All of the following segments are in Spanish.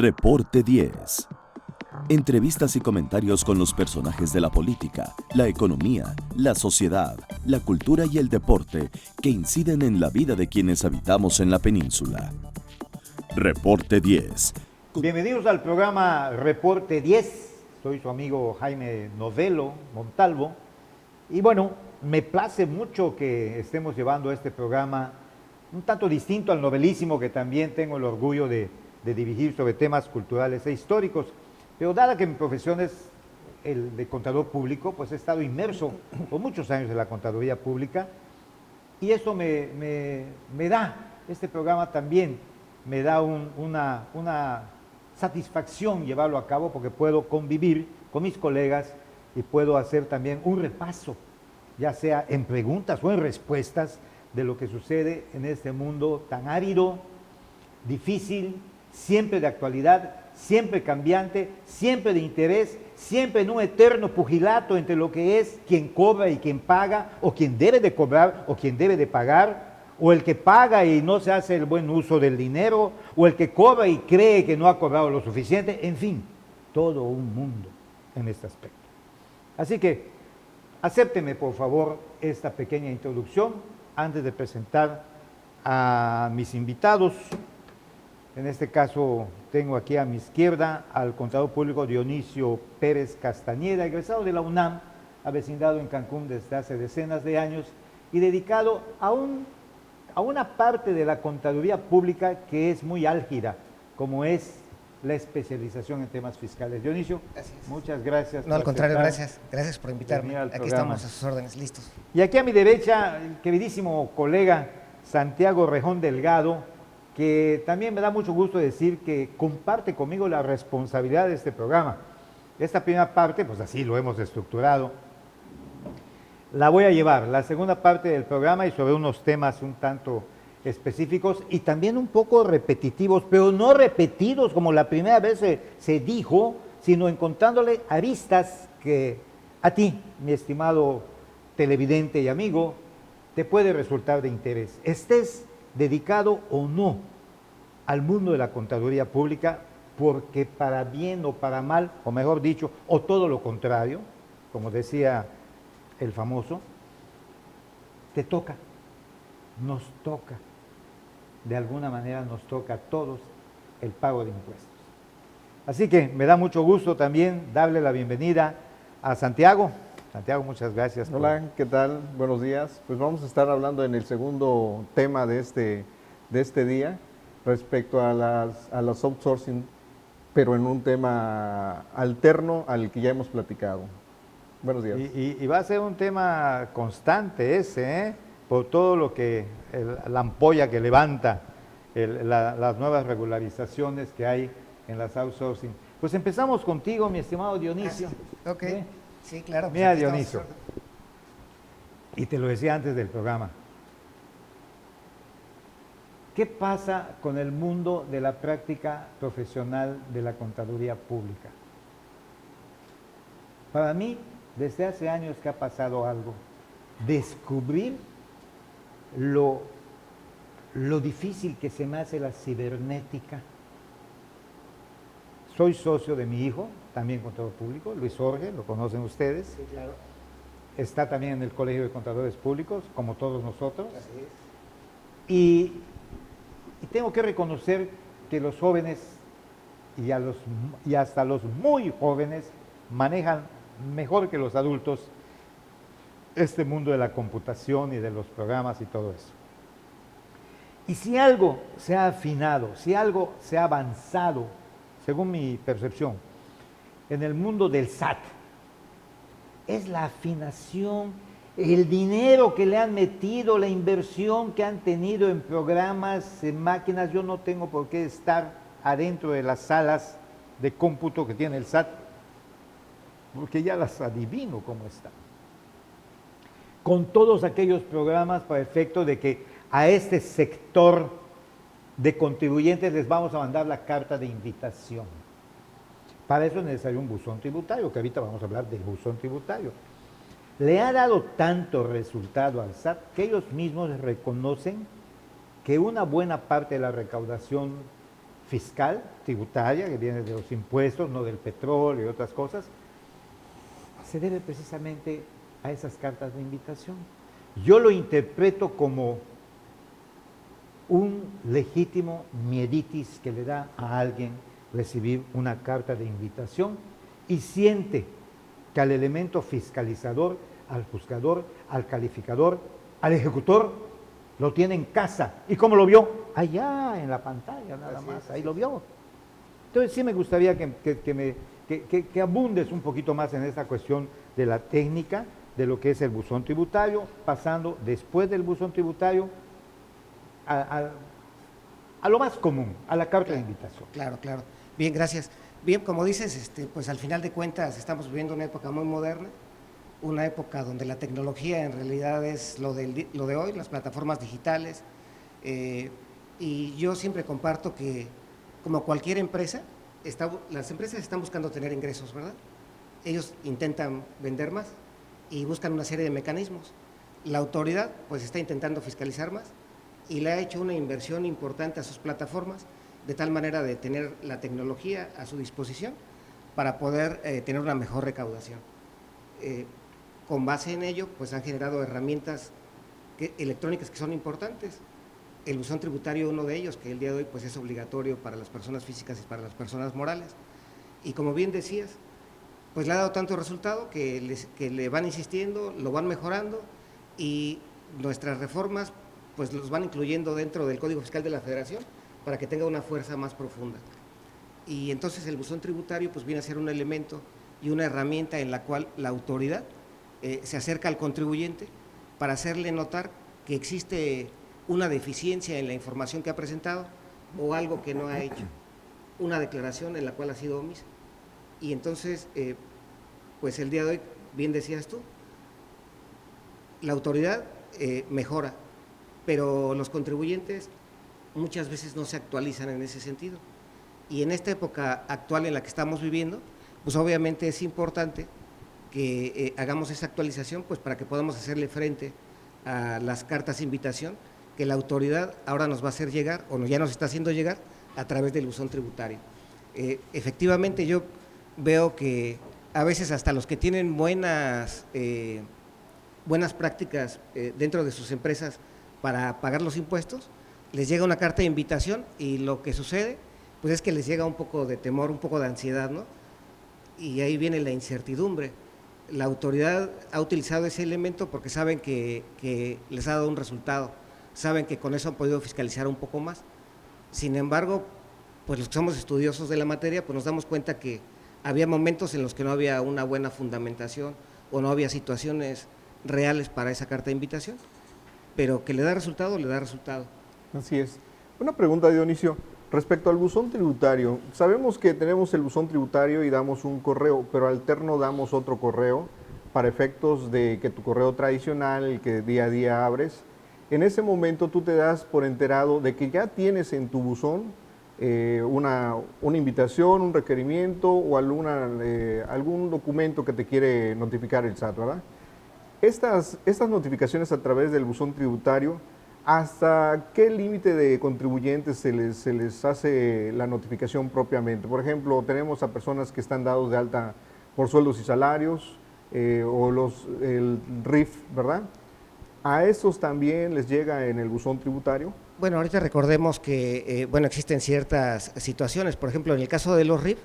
Reporte 10. Entrevistas y comentarios con los personajes de la política, la economía, la sociedad, la cultura y el deporte que inciden en la vida de quienes habitamos en la península. Reporte 10. Bienvenidos al programa Reporte 10. Soy su amigo Jaime Novelo Montalvo. Y bueno, me place mucho que estemos llevando este programa un tanto distinto al novelísimo que también tengo el orgullo de dirigir sobre temas culturales e históricos. Pero dada que mi profesión es el de contador público, pues he estado inmerso por muchos años en la contaduría pública y eso me da, este programa también me da una satisfacción llevarlo a cabo porque puedo convivir con mis colegas y puedo hacer también un repaso, ya sea en preguntas o en respuestas de lo que sucede en este mundo tan árido, difícil, siempre de actualidad, siempre cambiante, siempre de interés, siempre en un eterno pugilato entre lo que es quien cobra y quien paga, o quien debe de cobrar o quien debe de pagar, o el que paga y no se hace el buen uso del dinero, o el que cobra y cree que no ha cobrado lo suficiente, en fin, todo un mundo en este aspecto. Así que, acépteme por favor esta pequeña introducción antes de presentar a mis invitados. En este caso tengo aquí a mi izquierda al contador público Dionisio Pérez Castañeda, egresado de la UNAM, avecindado en Cancún desde hace decenas de años y dedicado a una parte de la contaduría pública que es muy álgida, como es la especialización en temas fiscales. Dionisio, muchas gracias. No, al contrario, gracias por invitarme. Aquí estamos a sus órdenes, listos. Y aquí a mi derecha, el queridísimo colega Santiago Rejón Delgado, que también me da mucho gusto decir que comparte conmigo la responsabilidad de este programa. Esta primera parte, pues así lo hemos estructurado, la voy a llevar, la segunda parte del programa y sobre unos temas un tanto específicos y también un poco repetitivos, pero no repetidos como la primera vez se dijo, sino encontrándole aristas que a ti, mi estimado televidente y amigo, te puede resultar de interés. Estés dedicado o no al mundo de la contaduría pública, porque para bien o para mal, o mejor dicho, o todo lo contrario, como decía el famoso, te toca, nos toca, de alguna manera nos toca a todos el pago de impuestos. Así que me da mucho gusto también darle la bienvenida a Santiago. Santiago, muchas gracias. Hola, ¿qué tal? Buenos días. Pues vamos a estar hablando en el segundo tema de este día respecto a las outsourcing, pero en un tema alterno al que ya hemos platicado. Buenos días. Y va a ser un tema constante ese, por todo lo que, la ampolla que levanta las nuevas regularizaciones que hay en las outsourcing. Pues empezamos contigo, mi estimado Dionisio. Ok. Sí, claro. Mira, pues Dionisio, y te lo decía antes del programa, ¿qué pasa con el mundo de la práctica profesional de la contaduría pública? Para mí, desde hace años que ha pasado algo, descubrir lo difícil que se me hace la cibernética. Soy socio de mi hijo, también contador público, Luis Jorge, lo conocen ustedes. Sí, claro. Está también en el Colegio de Contadores Públicos, como todos nosotros. Así es. Y tengo que reconocer que los jóvenes y hasta los muy jóvenes manejan mejor que los adultos este mundo de la computación y de los programas y todo eso. Y si algo se ha afinado, si algo se ha avanzado, según mi percepción, en el mundo del SAT, es la afinación, el dinero que le han metido, la inversión que han tenido en programas, en máquinas. Yo no tengo por qué estar adentro de las salas de cómputo que tiene el SAT, porque ya las adivino cómo están. Con todos aquellos programas para efecto de que a este sector de contribuyentes les vamos a mandar la carta de invitación. Para eso es necesario un buzón tributario, que ahorita vamos a hablar del buzón tributario. Le ha dado tanto resultado al SAT que ellos mismos reconocen que una buena parte de la recaudación fiscal, tributaria, que viene de los impuestos, no del petróleo y otras cosas, se debe precisamente a esas cartas de invitación. Yo lo interpreto como un legítimo mieditis que le da a alguien recibir una carta de invitación y siente que al elemento fiscalizador, al juzgador, al calificador, al ejecutor, lo tiene en casa. ¿Y cómo lo vio? Allá en la pantalla, nada más, ahí lo vio. Entonces sí me gustaría que abundes un poquito más en esta cuestión de la técnica, de lo que es el buzón tributario, pasando después del buzón tributario a lo más común, a la carta de invitación. Claro. Bien, gracias. Bien, como dices, pues al final de cuentas estamos viviendo una época muy moderna, una época donde la tecnología en realidad es lo de hoy, las plataformas digitales, y yo siempre comparto que, como cualquier empresa, las empresas están buscando tener ingresos, ¿verdad? Ellos intentan vender más y buscan una serie de mecanismos. La autoridad pues está intentando fiscalizar más y le ha hecho una inversión importante a sus plataformas, de tal manera de tener la tecnología a su disposición para poder tener una mejor recaudación. Con base en ello, pues han generado herramientas electrónicas que son importantes. El buzón tributario, uno de ellos, que el día de hoy pues es obligatorio para las personas físicas y para las personas morales. Y como bien decías, pues le ha dado tanto resultado que le van insistiendo, lo van mejorando y nuestras reformas pues los van incluyendo dentro del Código Fiscal de la Federación para que tenga una fuerza más profunda. Y entonces el buzón tributario pues viene a ser un elemento y una herramienta en la cual la autoridad se acerca al contribuyente para hacerle notar que existe una deficiencia en la información que ha presentado o algo que no ha hecho, una declaración en la cual ha sido omisa. Y entonces, pues el día de hoy, bien decías tú, la autoridad mejora, pero los contribuyentes muchas veces no se actualizan en ese sentido. Y en esta época actual en la que estamos viviendo, pues obviamente es importante que hagamos esa actualización pues para que podamos hacerle frente a las cartas de invitación que la autoridad ahora nos va a hacer llegar, o ya nos está haciendo llegar, a través del buzón tributario. Efectivamente, yo veo que a veces hasta los que tienen buenas prácticas dentro de sus empresas para pagar los impuestos, les llega una carta de invitación y lo que sucede pues es que les llega un poco de temor, un poco de ansiedad, ¿no? Y ahí viene la incertidumbre. La autoridad ha utilizado ese elemento porque saben que les ha dado un resultado, saben que con eso han podido fiscalizar un poco más. Sin embargo, pues los que somos estudiosos de la materia, pues nos damos cuenta que había momentos en los que no había una buena fundamentación o no había situaciones reales para esa carta de invitación, pero que le da resultado, le da resultado. Así es. Una pregunta, Dionisio. Respecto al buzón tributario, sabemos que tenemos el buzón tributario y damos un correo, pero alterno damos otro correo para efectos de que tu correo tradicional, el que día a día abres, en ese momento tú te das por enterado de que ya tienes en tu buzón una invitación, un requerimiento o algún documento que te quiere notificar el SAT, ¿verdad? Estas notificaciones a través del buzón tributario, ¿hasta qué límite de contribuyentes se les hace la notificación propiamente? Por ejemplo, tenemos a personas que están dados de alta por sueldos y salarios o el RIF, ¿verdad? ¿A esos también les llega en el buzón tributario? Bueno, ahorita recordemos que existen ciertas situaciones. Por ejemplo, en el caso de los RIF,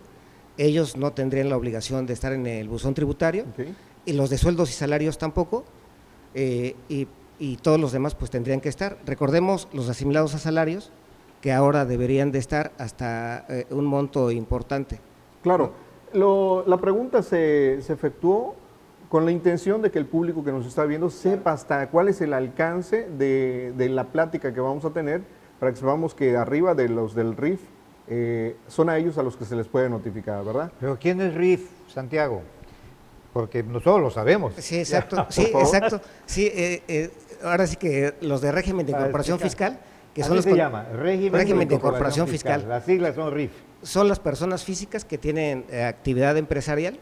ellos no tendrían la obligación de estar en el buzón tributario, okay, y los de sueldos y salarios tampoco, y todos los demás pues tendrían que estar. Recordemos los asimilados a salarios, que ahora deberían de estar hasta un monto importante. Claro, la pregunta se efectuó con la intención de que el público que nos está viendo sepa hasta cuál es el alcance de la plática que vamos a tener, para que sepamos que arriba de los del RIF son a ellos a los que se les puede notificar, ¿verdad? Pero ¿quién es RIF, Santiago? Porque nosotros lo sabemos. Sí, exacto. Sí, exacto. Sí, ahora sí que los de régimen de incorporación fiscal, que son los se llama régimen de incorporación fiscal. Las siglas son RIF. Son las personas físicas que tienen actividad empresarial,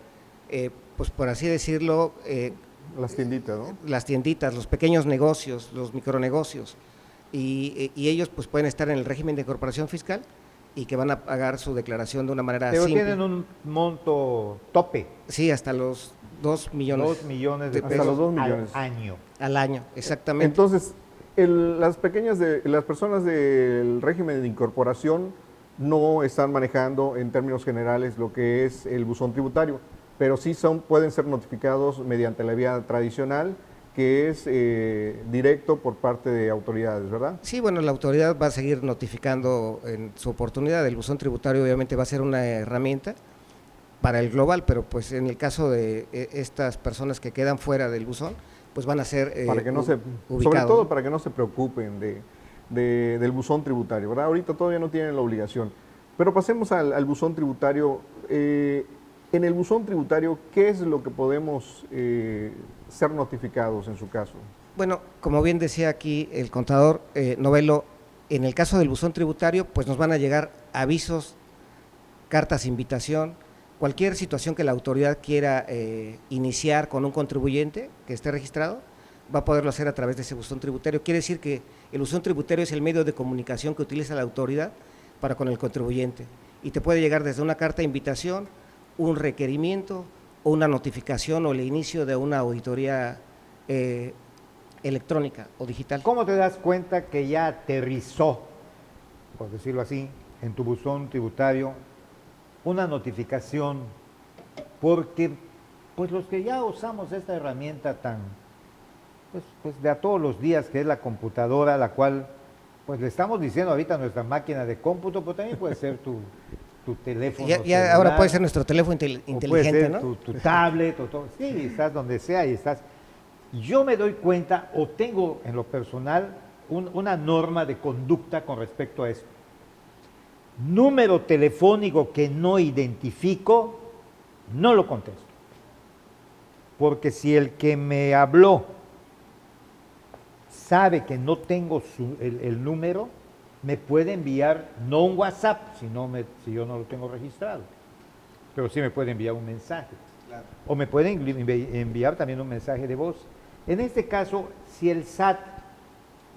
pues por así decirlo. Las tienditas, ¿no? Las tienditas, los pequeños negocios, los micronegocios, y ellos pues pueden estar en el régimen de incorporación fiscal y que van a pagar su declaración de una manera Pero simple. tienen un monto tope. Sí, hasta los 2 millones. 2 millones de Hasta pesos los 2 millones. al año. Al año, exactamente. Entonces, las personas del régimen de incorporación no están manejando en términos generales lo que es el buzón tributario, pero sí pueden ser notificados mediante la vía tradicional, que es directo por parte de autoridades, ¿verdad? Sí, bueno, la autoridad va a seguir notificando en su oportunidad. El buzón tributario obviamente va a ser una herramienta para el global, pero pues en el caso de estas personas que quedan fuera del buzón, pues van a ser Para que no se, ubicados. sobre todo para que no se preocupen del buzón tributario, ¿verdad? Ahorita todavía no tienen la obligación. Pero pasemos al buzón tributario. En el buzón tributario, ¿qué es lo que podemos ser notificados en su caso? Bueno, como bien decía aquí el contador Novelo, en el caso del buzón tributario, pues nos van a llegar avisos, cartas de invitación, cualquier situación que la autoridad quiera iniciar con un contribuyente que esté registrado, va a poderlo hacer a través de ese buzón tributario. Quiere decir que el buzón tributario es el medio de comunicación que utiliza la autoridad para con el contribuyente, y te puede llegar desde una carta de invitación, un requerimiento o una notificación o el inicio de una auditoría electrónica o digital. ¿Cómo te das cuenta que ya aterrizó, por decirlo así, en tu buzón tributario una notificación? Porque pues los que ya usamos esta herramienta tan pues de a todos los días, que es la computadora, la cual pues le estamos diciendo ahorita a nuestra máquina de cómputo, pero también puede ser tu teléfono Ya celular, ahora puede ser nuestro teléfono o puede inteligente, ser ¿no? tu tablet, o todo. Sí, estás donde sea y estás. Yo me doy cuenta, o tengo en lo personal una norma de conducta con respecto a esto. Número telefónico que no identifico, no lo contesto. Porque si el que me habló sabe que no tengo el número, me puede enviar, no un WhatsApp, si yo no lo tengo registrado, pero sí me puede enviar un mensaje. Claro. O me pueden enviar también un mensaje de voz. En este caso, si el SAT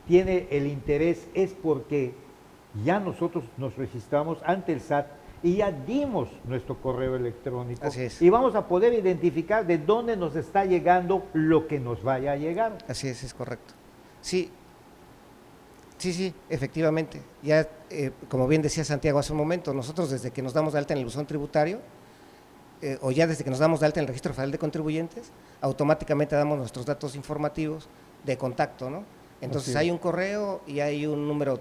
tiene el interés, es porque ya nosotros nos registramos ante el SAT y ya dimos nuestro correo electrónico. Así es. Y vamos a poder identificar de dónde nos está llegando lo que nos vaya a llegar. Así es correcto. Sí, efectivamente. Ya, como bien decía Santiago hace un momento, nosotros desde que nos damos de alta en el buzón tributario, o ya desde que nos damos de alta en el Registro Federal de Contribuyentes, automáticamente damos nuestros datos informativos de contacto, ¿no? Entonces hay un correo y hay un número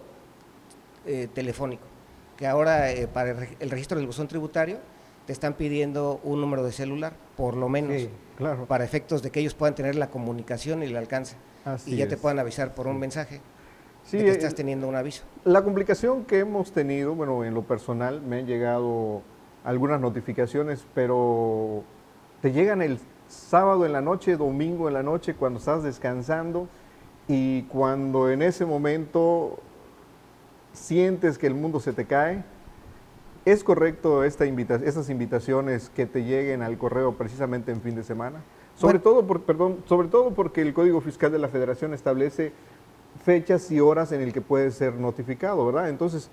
telefónico, que ahora para el registro del buzón tributario te están pidiendo un número de celular, por lo menos, Sí, claro. para efectos de que ellos puedan tener la comunicación y el alcance, Así y ya te es. puedan avisar por un mensaje Sí, de que estás teniendo un aviso. la complicación que hemos tenido, bueno, en lo personal me han llegado algunas notificaciones, pero te llegan el sábado en la noche, domingo en la noche, cuando estás descansando, y cuando en ese momento sientes que el mundo se te cae. ¿Es correcto estas invitaciones que te lleguen al correo precisamente en fin de semana? Sobre todo porque el Código Fiscal de la Federación establece fechas y horas en el que puede ser notificado, ¿verdad? Entonces,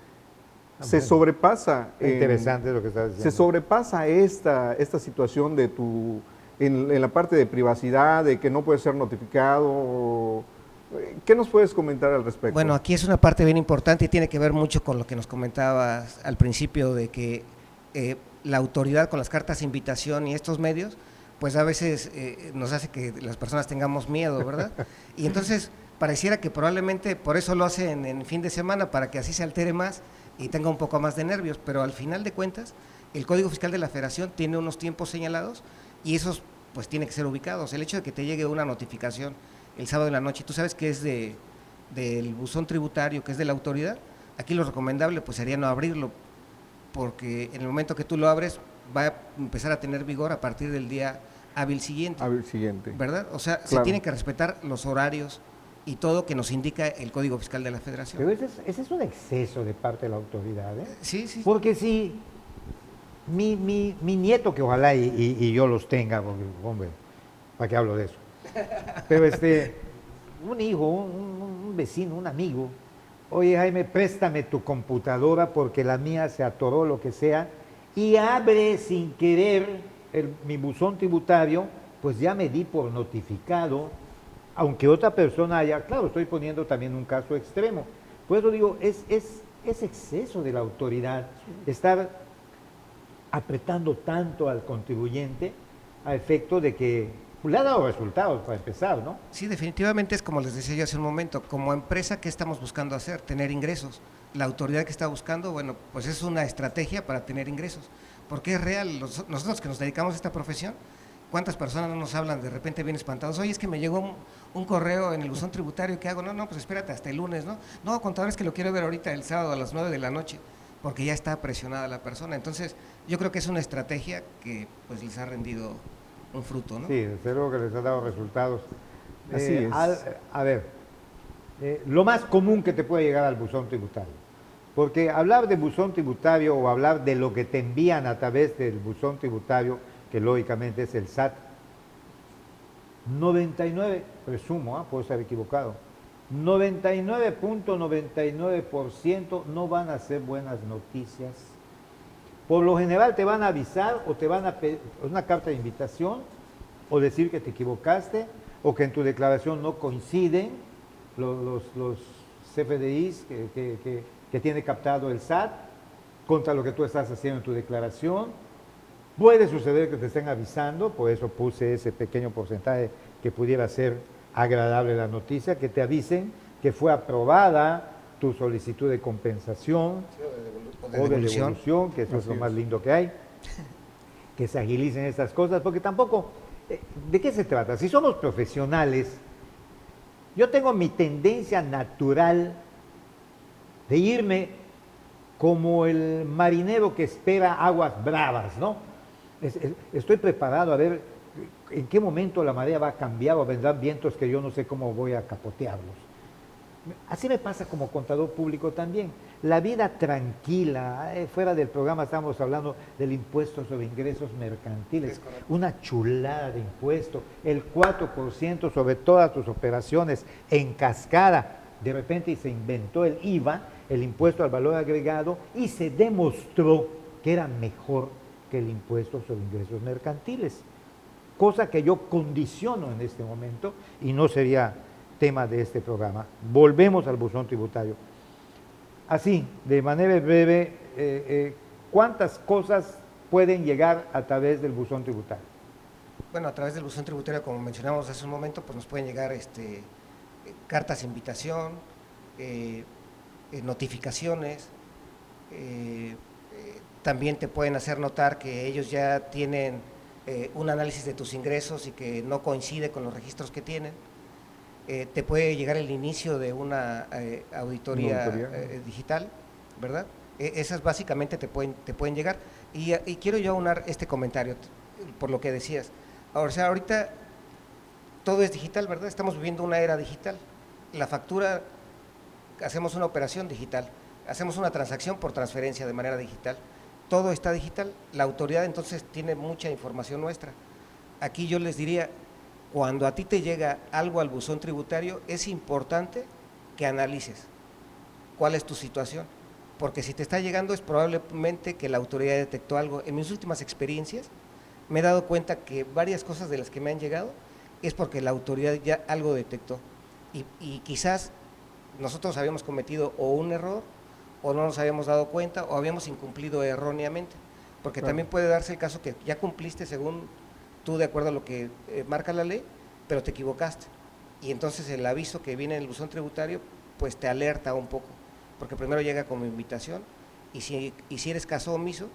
se sobrepasa. Interesante lo que estás diciendo. Se sobrepasa esta situación de en la parte de privacidad, de que no puede ser notificado. ¿Qué nos puedes comentar al respecto? Bueno, aquí es una parte bien importante y tiene que ver mucho con lo que nos comentabas al principio, de que la autoridad con las cartas de invitación y estos medios, pues a veces nos hace que las personas tengamos miedo, ¿verdad? Y entonces pareciera que probablemente por eso lo hacen en fin de semana, para que así se altere más y tenga un poco más de nervios, pero al final de cuentas el Código Fiscal de la Federación tiene unos tiempos señalados y esos pues tienen que ser ubicados. El hecho de que te llegue una notificación el sábado en la noche, tú sabes que es del buzón tributario, que es de la autoridad, aquí lo recomendable pues sería no abrirlo, porque en el momento que tú lo abres va a empezar a tener vigor a partir del día hábil siguiente. ¿Verdad? O sea, se tienen que respetar los horarios y todo que nos indica el Código Fiscal de la Federación. Pero ese es un exceso de parte de la autoridad, ¿eh? Sí, sí. Porque si mi nieto, que ojalá y yo los tenga, porque, hombre, ¿para qué hablo de eso? Pero un hijo, un vecino, un amigo, oye Jaime, préstame tu computadora porque la mía se atoró, lo que sea, y abre sin querer mi buzón tributario, pues ya me di por notificado, aunque otra persona haya, claro, estoy poniendo también un caso extremo. Por eso digo, es exceso de la autoridad estar apretando tanto al contribuyente a efecto de que le ha dado resultados para empezar, ¿no? Sí, definitivamente es como les decía yo hace un momento, como empresa, ¿qué estamos buscando hacer? Tener ingresos. La autoridad que está buscando, bueno, pues es una estrategia para tener ingresos, porque es real, nosotros que nos dedicamos a esta profesión, ¿cuántas personas no nos hablan de repente bien espantados? Oye, es que me llegó un correo en el buzón tributario, ¿qué hago? No, pues espérate hasta el lunes, ¿no? No, contador, es que lo quiero ver ahorita el sábado a las 9 de la noche, porque ya está presionada la persona. Entonces, yo creo que es una estrategia que pues les ha rendido un fruto, ¿no? Sí, desde luego que les ha dado resultados. Así es. A ver, lo más común que te puede llegar al buzón tributario, porque hablar de buzón tributario o hablar de lo que te envían a través del buzón tributario, que lógicamente es el SAT, 99, presumo, puedo estar equivocado, 99.99% no van a ser buenas noticias. Por lo general te van a avisar o te van a pedir una carta de invitación o decir que te equivocaste o que en tu declaración no coinciden los CFDIs que tiene captado el SAT contra lo que tú estás haciendo en tu declaración. Puede suceder que te estén avisando, por eso puse ese pequeño porcentaje que pudiera ser agradable la noticia, que te avisen que fue aprobada tu solicitud de compensación o de devolución, que eso es lo más lindo que hay, que se agilicen estas cosas, porque tampoco, ¿de qué se trata? Si somos profesionales, yo tengo mi tendencia natural de irme como el marinero que espera aguas bravas, ¿no? Estoy preparado a ver en qué momento la marea va a cambiar o vendrán vientos que yo no sé cómo voy a capotearlos. Así me pasa como contador público también. La vida tranquila, fuera del programa estábamos hablando del impuesto sobre ingresos mercantiles, una chulada de impuesto, el 4% sobre todas tus operaciones en cascada. De repente se inventó el IVA, el impuesto al valor agregado, y se demostró que era mejor que el impuesto sobre ingresos mercantiles, cosa que yo condiciono en este momento y no sería tema de este programa. Volvemos al buzón tributario. Así, de manera breve, ¿cuántas cosas pueden llegar a través del buzón tributario? Bueno, a través del buzón tributario, como mencionamos hace un momento, pues nos pueden llegar cartas de invitación, notificaciones, también te pueden hacer notar que ellos ya tienen un análisis de tus ingresos y que no coincide con los registros que tienen. Te puede llegar el inicio de una auditoría digital, ¿verdad? Esas básicamente te pueden llegar. Y quiero yo aunar este comentario, por lo que decías. O sea, ahorita todo es digital, ¿verdad? Estamos viviendo una era digital. La factura, hacemos una operación digital, hacemos una transacción por transferencia de manera digital. Todo está digital. La autoridad entonces tiene mucha información nuestra. Aquí yo les diría, cuando a ti te llega algo al buzón tributario, es importante que analices cuál es tu situación, porque si te está llegando es probablemente que la autoridad detectó algo. En mis últimas experiencias me he dado cuenta que varias cosas de las que me han llegado es porque la autoridad ya algo detectó y quizás nosotros habíamos cometido o un error o no nos habíamos dado cuenta o habíamos incumplido erróneamente, porque también puede darse el caso que ya cumpliste según tú de acuerdo a lo que marca la ley, pero te equivocaste. Y entonces el aviso que viene en el buzón tributario, pues te alerta un poco, porque primero llega como invitación, y si eres caso omiso,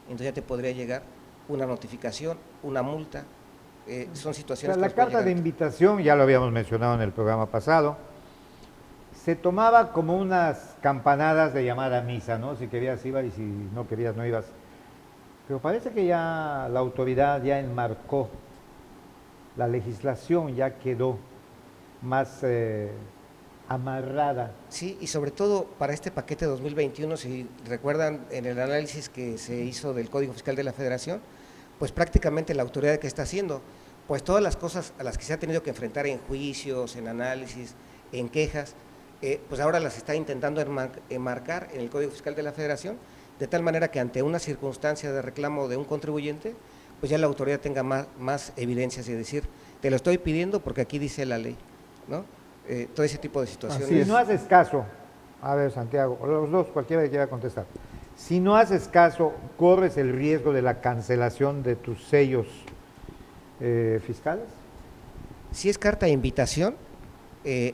entonces ya te podría llegar una notificación, una multa, son situaciones... La carta de invitación, ya lo habíamos mencionado en el programa pasado, se tomaba como unas campanadas de llamada a misa, ¿no? Si querías ibas y si no querías no ibas. Pero parece que ya la autoridad ya enmarcó, la legislación ya quedó más amarrada. Sí, y sobre todo para este paquete 2021, si recuerdan en el análisis que se hizo del Código Fiscal de la Federación, pues prácticamente la autoridad que está haciendo, pues todas las cosas a las que se ha tenido que enfrentar en juicios, en análisis, en quejas, pues ahora las está intentando enmarcar en el Código Fiscal de la Federación, de tal manera que ante una circunstancia de reclamo de un contribuyente, pues ya la autoridad tenga más evidencias y decir, te lo estoy pidiendo porque aquí dice la ley, ¿no? Todo ese tipo de situaciones. Si no haces caso, a ver, Santiago, o los dos, cualquiera que quiera contestar, si no haces caso, ¿corres el riesgo de la cancelación de tus sellos fiscales? Si es carta de invitación,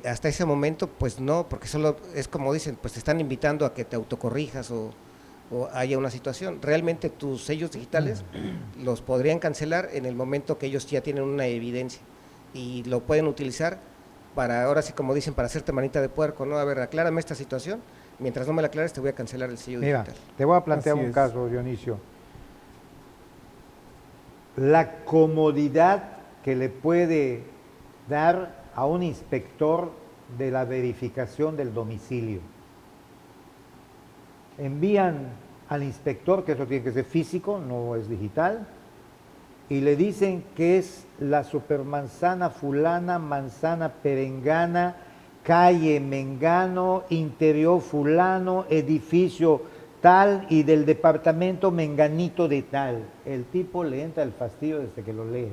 hasta ese momento, pues no, porque solo es como dicen, pues te están invitando a que te autocorrijas o haya una situación. Realmente tus sellos digitales los podrían cancelar en el momento que ellos ya tienen una evidencia y lo pueden utilizar para, ahora sí como dicen, para hacerte manita de puerco, ¿no? A ver, aclárame esta situación, mientras no me la aclares te voy a cancelar el sello digital. Te voy a plantear un caso, Dionisio. La comodidad que le puede dar a un inspector de la verificación del domicilio. Envían al inspector, que eso tiene que ser físico, no es digital, y le dicen que es la supermanzana fulana, manzana perengana, calle mengano, interior fulano, edificio tal y del departamento menganito de tal. El tipo le entra el fastidio desde que lo lee.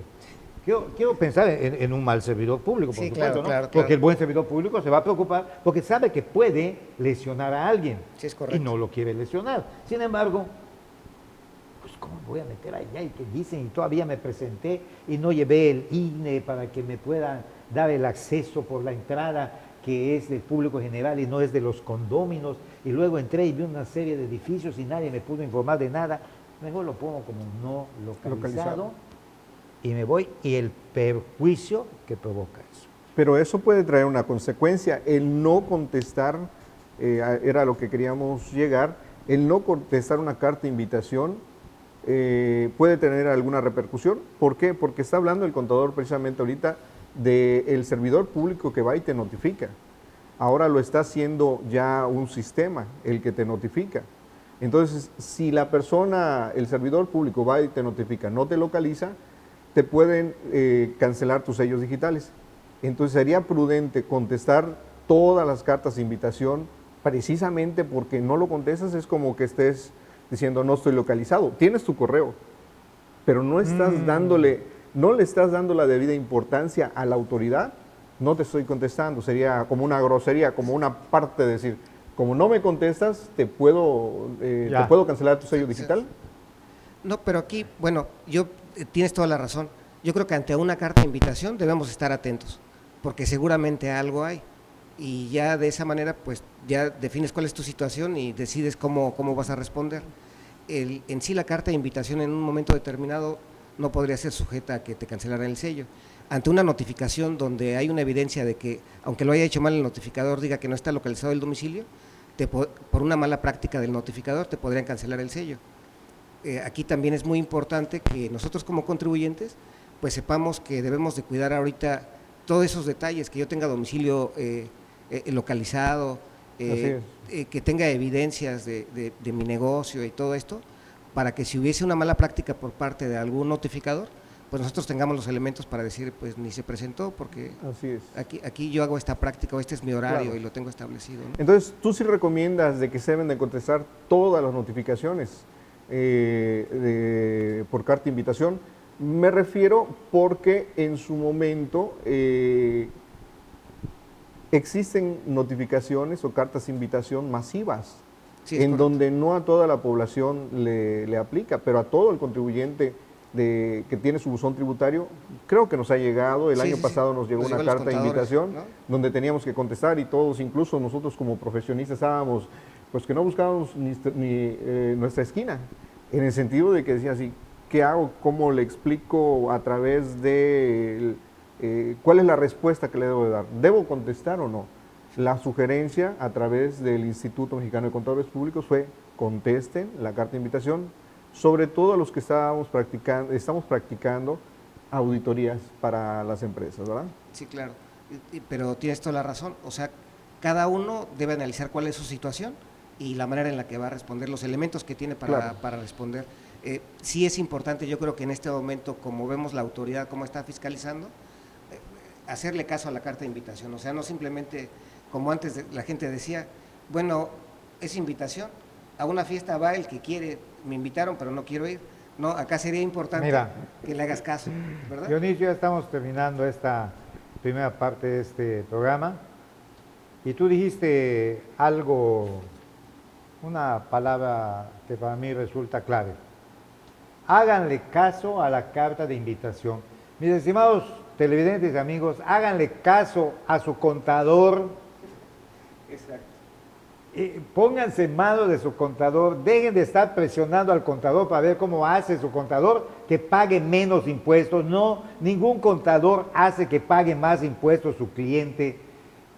Quiero pensar en un mal servidor público, por supuesto, claro, ¿no? claro, Porque claro. el buen servidor público se va a preocupar porque sabe que puede lesionar a alguien. Sí, es correcto. Y no lo quiere lesionar. Sin embargo, pues ¿cómo me voy a meter allá? Y que dicen, y todavía me presenté y no llevé el INE para que me puedan dar el acceso por la entrada que es del público general y no es de los condóminos. Y luego entré y vi una serie de edificios y nadie me pudo informar de nada. Mejor lo pongo como no localizado. Y me voy, y el perjuicio que provoca eso. Pero eso puede traer una consecuencia, el no contestar, era lo que queríamos llegar, el no contestar una carta de invitación puede tener alguna repercusión. ¿Por qué? Porque está hablando el contador precisamente ahorita del servidor público que va y te notifica. Ahora lo está haciendo ya un sistema, el que te notifica. Entonces, si la persona, el servidor público va y te notifica, no te localiza, te pueden cancelar tus sellos digitales. Entonces sería prudente contestar todas las cartas de invitación, precisamente porque no lo contestas, es como que estés diciendo no estoy localizado. Tienes tu correo, pero no estás no le estás dando la debida importancia a la autoridad, no te estoy contestando. Sería como una grosería, como una parte de decir, como no me contestas, te puedo cancelar tu sello digital. No, pero aquí, bueno, tienes toda la razón. Yo creo que ante una carta de invitación debemos estar atentos, porque seguramente algo hay. Y ya de esa manera, pues ya defines cuál es tu situación y decides cómo vas a responder. En sí la carta de invitación en un momento determinado no podría ser sujeta a que te cancelaran el sello. Ante una notificación donde hay una evidencia de que, aunque lo haya hecho mal el notificador, diga que no está localizado el domicilio, por una mala práctica del notificador te podrían cancelar el sello. Aquí también es muy importante que nosotros como contribuyentes pues sepamos que debemos de cuidar ahorita todos esos detalles, que yo tenga domicilio localizado, que tenga evidencias de mi negocio y todo esto, para que si hubiese una mala práctica por parte de algún notificador, pues nosotros tengamos los elementos para decir, pues ni se presentó porque aquí yo hago esta práctica o este es mi horario y lo tengo establecido, ¿no? Entonces, tú sí recomiendas de que se deben de contestar todas las notificaciones por carta de invitación. Me refiero porque en su momento existen notificaciones o cartas de invitación masivas, en donde no a toda la población le aplica, pero a todo el contribuyente que tiene su buzón tributario. Creo que nos ha llegado, el año pasado nos llegó una carta de invitación, ¿no?, donde teníamos que contestar y todos, incluso nosotros como profesionistas estábamos, pues que no buscábamos ni nuestra esquina, en el sentido de que decía así, ¿qué hago? ¿Cómo le explico a través de cuál es la respuesta que le debo de dar? ¿Debo contestar o no? La sugerencia a través del Instituto Mexicano de Contadores Públicos fue contesten la carta de invitación, sobre todo a los que estamos practicando auditorías para las empresas, ¿verdad? Sí, claro, pero tienes toda la razón, o sea, cada uno debe analizar cuál es su situación y la manera en la que va a responder, los elementos que tiene para responder. Sí es importante, yo creo que en este momento, como vemos la autoridad cómo está fiscalizando, hacerle caso a la carta de invitación, o sea, no simplemente como antes la gente decía, bueno, es invitación, a una fiesta va el que quiere, me invitaron pero no quiero ir. No, acá sería importante que le hagas caso, ¿verdad? Dionisio, ya estamos terminando esta primera parte de este programa y tú dijiste algo, una palabra que para mí resulta clave. Háganle caso a la carta de invitación. Mis estimados televidentes y amigos, háganle caso a su contador. Exacto. Pónganse en manos de su contador, dejen de estar presionando al contador para ver cómo hace su contador que pague menos impuestos. No, ningún contador hace que pague más impuestos su cliente.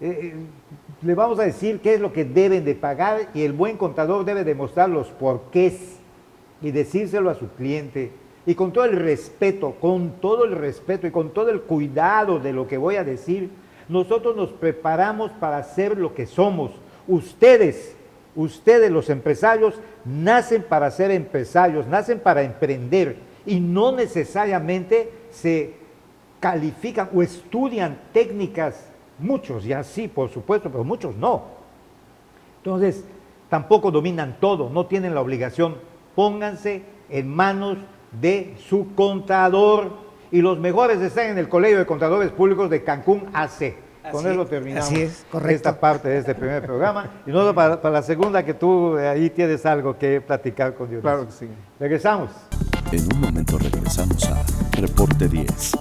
Le vamos a decir qué es lo que deben de pagar y el buen contador debe demostrar los porqués y decírselo a su cliente. Y con todo el respeto y con todo el cuidado de lo que voy a decir, nosotros nos preparamos para ser lo que somos. Ustedes los empresarios, nacen para ser empresarios, nacen para emprender y no necesariamente se califican o estudian técnicas, muchos ya sí, por supuesto, pero muchos no. Entonces, tampoco dominan todo, no tienen la obligación. Pónganse en manos de su contador y los mejores están en el Colegio de Contadores Públicos de Cancún AC. Con eso terminamos esta parte de este primer programa. Y luego para la segunda, que tú ahí tienes algo que platicar con Dios. Claro que sí. Regresamos. En un momento regresamos a Reporte 10.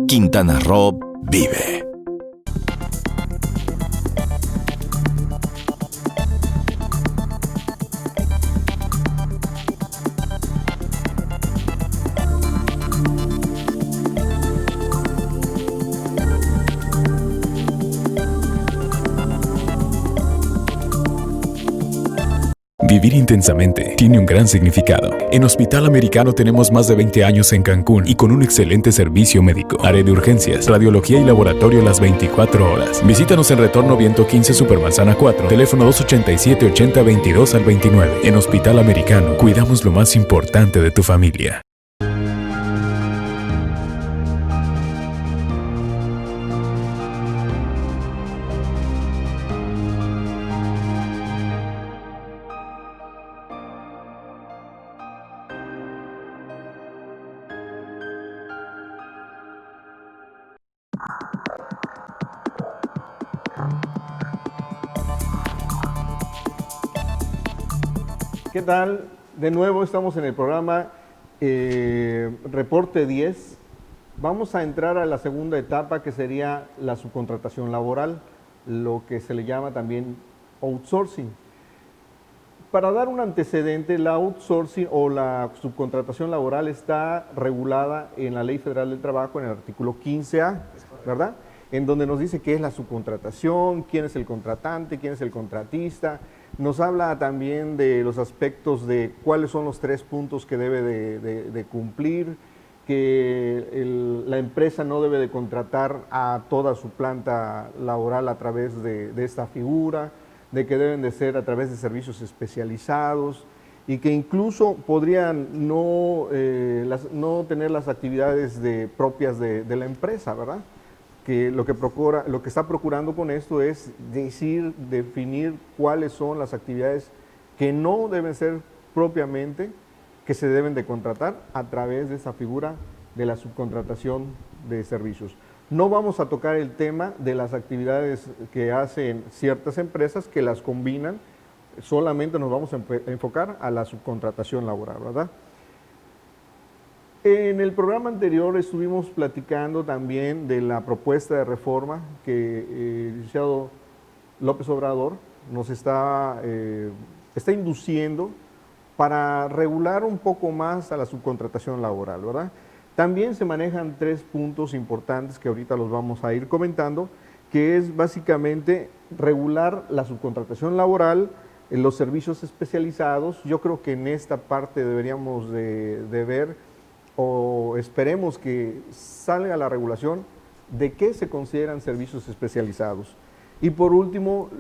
Quintana Roo vive. Vivir intensamente tiene un gran significado. En Hospital Americano tenemos más de 20 años en Cancún y con un excelente servicio médico. Área de urgencias, radiología y laboratorio las 24 horas. Visítanos en Retorno Viento 15 Supermanzana 4, teléfono 287-8022 al 29. En Hospital Americano, cuidamos lo más importante de tu familia. ¿Qué tal? De nuevo estamos en el programa Reporte 10. Vamos a entrar a la segunda etapa, que sería la subcontratación laboral, lo que se le llama también outsourcing. Para dar un antecedente, la outsourcing o la subcontratación laboral está regulada en la Ley Federal del Trabajo en el artículo 15A, ¿verdad? En donde nos dice qué es la subcontratación, quién es el contratante, quién es el contratista. Nos habla también de los aspectos de cuáles son los 3 puntos que debe de cumplir, que la empresa no debe de contratar a toda su planta laboral a través de esta figura, de que deben de ser a través de servicios especializados y que incluso podrían no tener las actividades propias de la empresa, ¿verdad? Que lo que está procurando con esto es definir cuáles son las actividades que no deben ser propiamente, que se deben de contratar a través de esa figura de la subcontratación de servicios. No vamos a tocar el tema de las actividades que hacen ciertas empresas que las combinan, solamente nos vamos a enfocar a la subcontratación laboral, ¿verdad? En el programa anterior estuvimos platicando también de la propuesta de reforma que el licenciado López Obrador nos está induciendo para regular un poco más a la subcontratación laboral, ¿verdad? También se manejan 3 puntos importantes que ahorita los vamos a ir comentando, que es básicamente regular la subcontratación laboral, los servicios especializados. Yo creo que en esta parte deberíamos de ver, o esperemos que salga la regulación de qué se consideran servicios especializados. Y por último,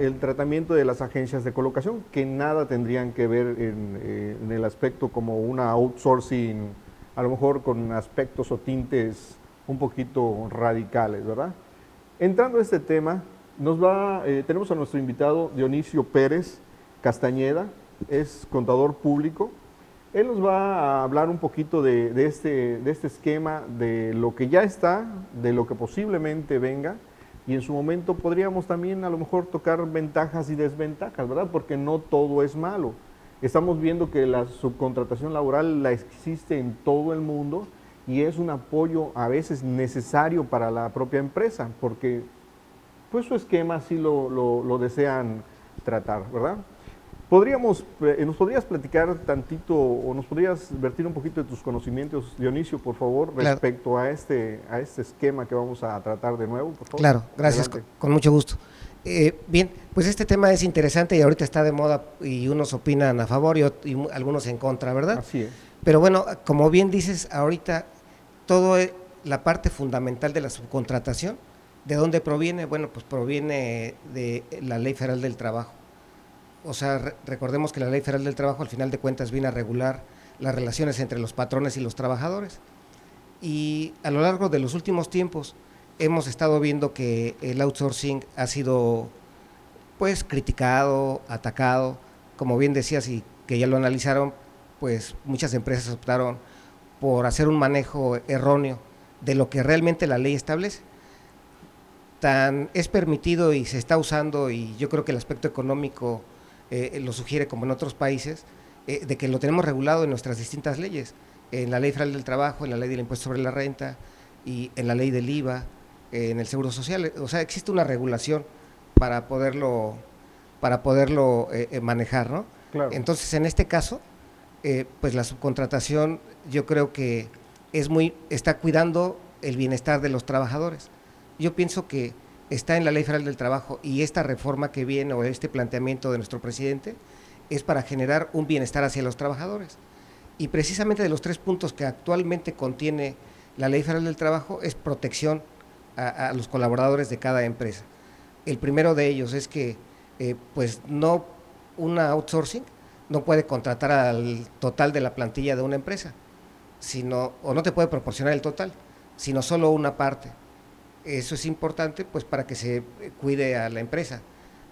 el tratamiento de las agencias de colocación, que nada tendrían que ver en el aspecto como una outsourcing, a lo mejor con aspectos o tintes un poquito radicales, ¿verdad? Entrando a este tema, tenemos a nuestro invitado Dionisio Pérez Castañeda, es contador público. Él nos va a hablar un poquito de este esquema, de lo que ya está, de lo que posiblemente venga, y en su momento podríamos también a lo mejor tocar ventajas y desventajas, ¿verdad? Porque no todo es malo. Estamos viendo que la subcontratación laboral la existe en todo el mundo y es un apoyo a veces necesario para la propia empresa, porque pues su esquema sí lo desean tratar, ¿verdad? ¿Nos podrías platicar tantito o nos podrías vertir un poquito de tus conocimientos, Dionisio, por favor, respecto a este esquema que vamos a tratar de nuevo, por favor? Claro, gracias, con mucho gusto. Bien, pues este tema es interesante y ahorita está de moda y unos opinan a favor y algunos en contra, ¿verdad? Así es. Pero bueno, como bien dices, ahorita todo la parte fundamental de la subcontratación, ¿de dónde proviene? Bueno, pues proviene de la Ley Federal del Trabajo. O sea, recordemos que la Ley Federal del Trabajo al final de cuentas viene a regular las relaciones entre los patrones y los trabajadores. Y a lo largo de los últimos tiempos hemos estado viendo que el outsourcing ha sido pues criticado, atacado, como bien decías y que ya lo analizaron, pues muchas empresas optaron por hacer un manejo erróneo de lo que realmente la ley establece. Tan es permitido y se está usando, y yo creo que el aspecto económico lo sugiere como en otros países, de que lo tenemos regulado en nuestras distintas leyes, en la Ley Federal del Trabajo, en la Ley del Impuesto sobre la Renta y en la Ley del IVA, en el Seguro Social. O sea, existe una regulación para poderlo manejar, ¿no? Claro. Entonces, en este caso, pues la subcontratación yo creo que está cuidando el bienestar de los trabajadores. Yo pienso que está en la Ley Federal del Trabajo y esta reforma que viene o este planteamiento de nuestro presidente es para generar un bienestar hacia los trabajadores. Y precisamente de los 3 puntos que actualmente contiene la Ley Federal del Trabajo es protección a los colaboradores de cada empresa. El primero de ellos es que pues no una outsourcing no puede contratar al total de la plantilla de una empresa, o no te puede proporcionar el total, sino solo una parte. Eso es importante pues para que se cuide a la empresa.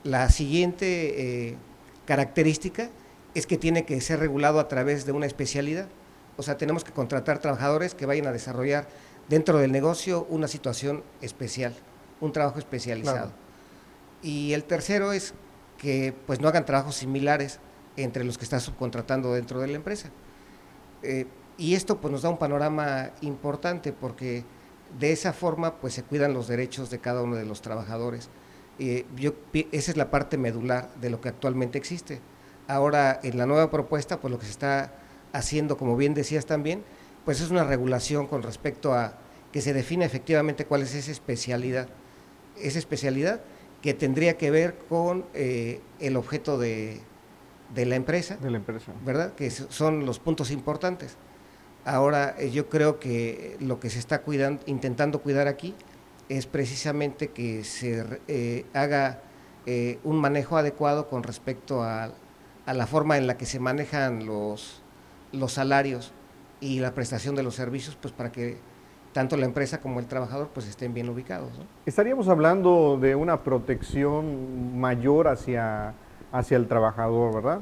La siguiente característica es que tiene que ser regulado a través de una especialidad. O sea, tenemos que contratar trabajadores que vayan a desarrollar dentro del negocio una situación especial, un trabajo especializado. Claro. Y el tercero es que pues no hagan trabajos similares entre los que está subcontratando dentro de la empresa. Y esto pues nos da un panorama importante porque de esa forma pues se cuidan los derechos de cada uno de los trabajadores. Esa es la parte medular de lo que actualmente existe. Ahora en la nueva propuesta pues lo que se está haciendo, como bien decías también, pues es una regulación con respecto a que se define efectivamente cuál es esa especialidad que tendría que ver con el objeto de la empresa, ¿verdad? Que son los puntos importantes. Ahora yo creo que lo que se está intentando cuidar aquí es precisamente que se haga un manejo adecuado con respecto a la forma en la que se manejan los salarios y la prestación de los servicios, pues para que tanto la empresa como el trabajador pues estén bien ubicados, ¿no? Estaríamos hablando de una protección mayor hacia el trabajador, ¿verdad?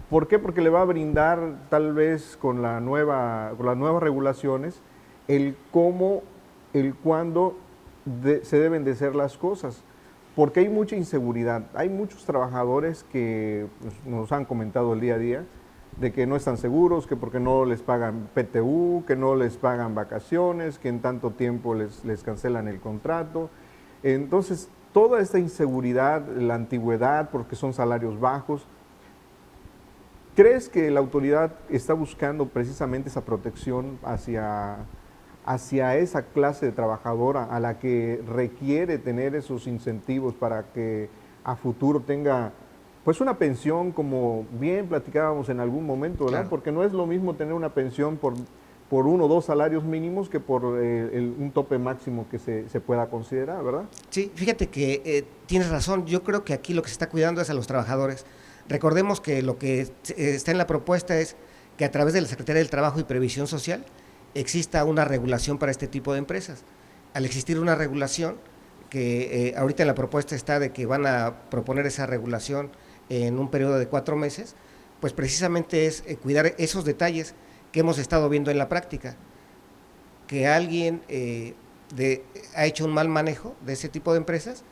¿Por qué? Porque le va a brindar tal vez con las nuevas regulaciones el cómo, el cuándo se deben de hacer las cosas, porque hay mucha inseguridad. Hay muchos trabajadores que pues, nos han comentado el día a día de que no están seguros, que porque no les pagan PTU, que no les pagan vacaciones, que en tanto tiempo les cancelan el contrato. Entonces, toda esta inseguridad, la antigüedad, porque son salarios bajos, ¿crees que la autoridad está buscando precisamente esa protección hacia esa clase de trabajadora a la que requiere tener esos incentivos para que a futuro tenga pues una pensión, como bien platicábamos en algún momento, ¿verdad? Claro. Porque no es lo mismo tener una pensión por 1 o 2 salarios mínimos que por un tope máximo que se pueda considerar, ¿verdad? Sí, fíjate que tienes razón. Yo creo que aquí lo que se está cuidando es a los trabajadores. Recordemos que lo que está en la propuesta es que a través de la Secretaría del Trabajo y Previsión Social exista una regulación para este tipo de empresas. Al existir una regulación, que ahorita en la propuesta está de que van a proponer esa regulación en un periodo de 4 meses, pues precisamente es cuidar esos detalles que hemos estado viendo en la práctica, que alguien ha hecho un mal manejo de ese tipo de empresas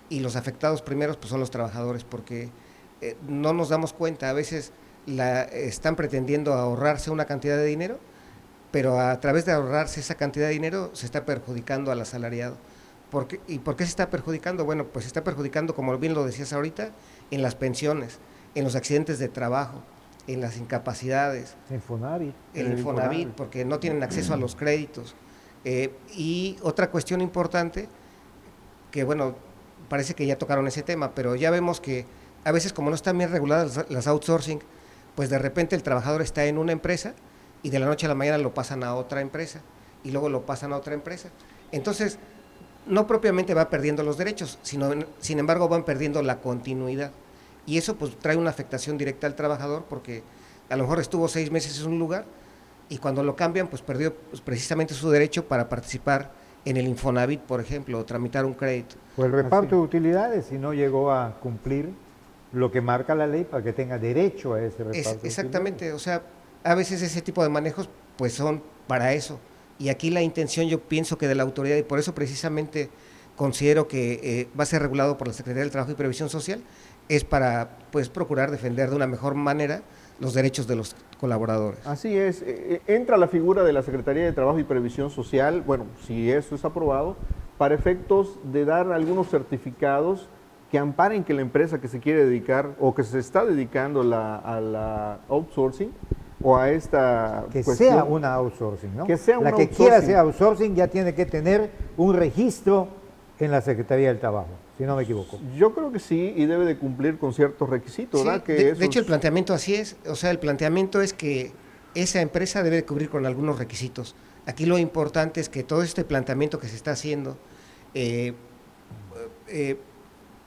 y los afectados primeros pues son los trabajadores, porque no nos damos cuenta, a veces están pretendiendo ahorrarse una cantidad de dinero, pero a través de ahorrarse esa cantidad de dinero se está perjudicando al asalariado. ¿Y por qué se está perjudicando? Bueno, pues se está perjudicando, como bien lo decías ahorita, en las pensiones, en los accidentes de trabajo, en las incapacidades, Infonavit. el Infonavit, porque no tienen acceso a los créditos. Y otra cuestión importante, que bueno, parece que ya tocaron ese tema, pero ya vemos que a veces como no están bien reguladas las outsourcing, pues de repente el trabajador está en una empresa y de la noche a la mañana lo pasan a otra empresa y luego lo pasan a otra empresa. Entonces, no propiamente va perdiendo los derechos, sino sin embargo van perdiendo la continuidad. Y eso pues trae una afectación directa al trabajador, porque a lo mejor estuvo 6 meses en un lugar y cuando lo cambian pues perdió pues, precisamente su derecho para participar en el Infonavit, por ejemplo, o tramitar un crédito. O el reparto de utilidades, si no llegó a cumplir lo que marca la ley para que tenga derecho a ese reparto. Exactamente, o sea, a veces ese tipo de manejos pues son para eso. Y aquí la intención yo pienso que de la autoridad, y por eso precisamente considero que va a ser regulado por la Secretaría del Trabajo y Previsión Social, es para pues procurar defender de una mejor manera los derechos de los colaboradores. Así es, entra la figura de la Secretaría de Trabajo y Previsión Social, bueno, si eso es aprobado, para efectos de dar algunos certificados que amparen que la empresa que se quiere dedicar o que se está dedicando a la outsourcing o a esta que cuestión, sea una outsourcing, ¿no? que sea una la que outsourcing. quiera ser outsourcing ya tiene que tener un registro en la Secretaría del Trabajo, si no me equivoco. Yo creo que sí, y debe de cumplir con ciertos requisitos, Sí, ¿verdad? Que de hecho el planteamiento así es, o sea, el planteamiento es que esa empresa debe de cubrir con algunos requisitos. Aquí lo importante es que todo este planteamiento que se está haciendo,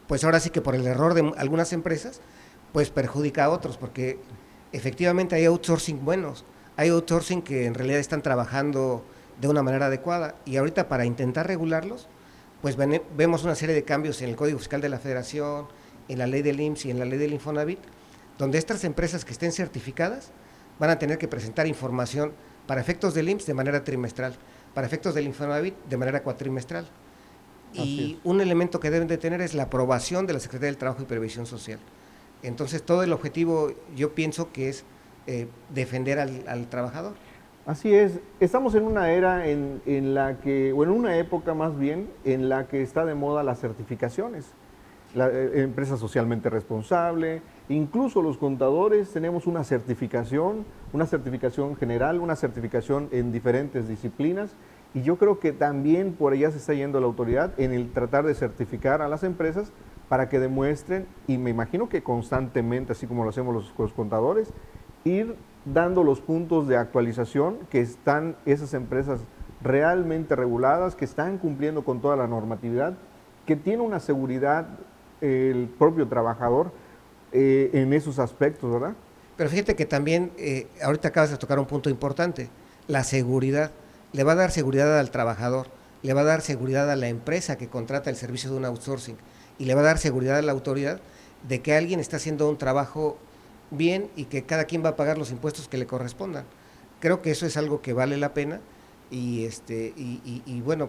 pues ahora sí que por el error de algunas empresas, pues perjudica a otros, porque efectivamente hay outsourcing buenos, hay outsourcing que en realidad están trabajando de una manera adecuada, y ahorita para intentar regularlos, pues vemos una serie de cambios en el Código Fiscal de la Federación, en la ley del IMSS y en la ley del Infonavit, donde estas empresas que estén certificadas van a tener que presentar información para efectos del IMSS de manera trimestral, para efectos del Infonavit de manera cuatrimestral. Y un elemento que deben de tener es la aprobación de la Secretaría del Trabajo y Previsión Social. Entonces, todo el objetivo yo pienso que es defender al trabajador. Así es, estamos en una era en la que, o en una época más bien, en la que está de moda las certificaciones. La empresa socialmente responsable, incluso los contadores tenemos una certificación general, una certificación en diferentes disciplinas, y yo creo que también por allá se está yendo la autoridad en el tratar de certificar a las empresas para que demuestren, y me imagino que constantemente, así como lo hacemos los contadores, ir dando los puntos de actualización que están esas empresas realmente reguladas, que están cumpliendo con toda la normatividad, que tiene una seguridad el propio trabajador en esos aspectos, ¿verdad? Pero fíjate que también, ahorita acabas de tocar un punto importante, la seguridad. Le va a dar seguridad al trabajador, le va a dar seguridad a la empresa que contrata el servicio de un outsourcing, y le va a dar seguridad a la autoridad de que alguien está haciendo un trabajo bien y que cada quien va a pagar los impuestos que le correspondan. Creo que eso es algo que vale la pena, y bueno,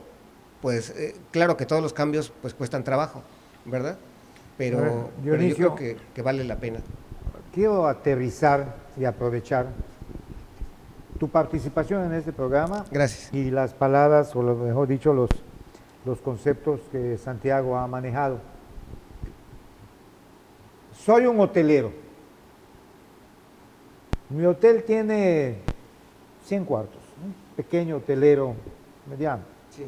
pues claro que todos los cambios pues cuestan trabajo, ¿verdad? Pero, Bueno, pero yo Dionisio, creo que vale la pena. quiero aterrizar y aprovechar tu participación en este programa. Gracias. Y las palabras, o lo mejor dicho, los conceptos que Santiago ha manejado. Soy un hotelero. Mi hotel tiene 100 cuartos, un pequeño hotelero mediano. Sí.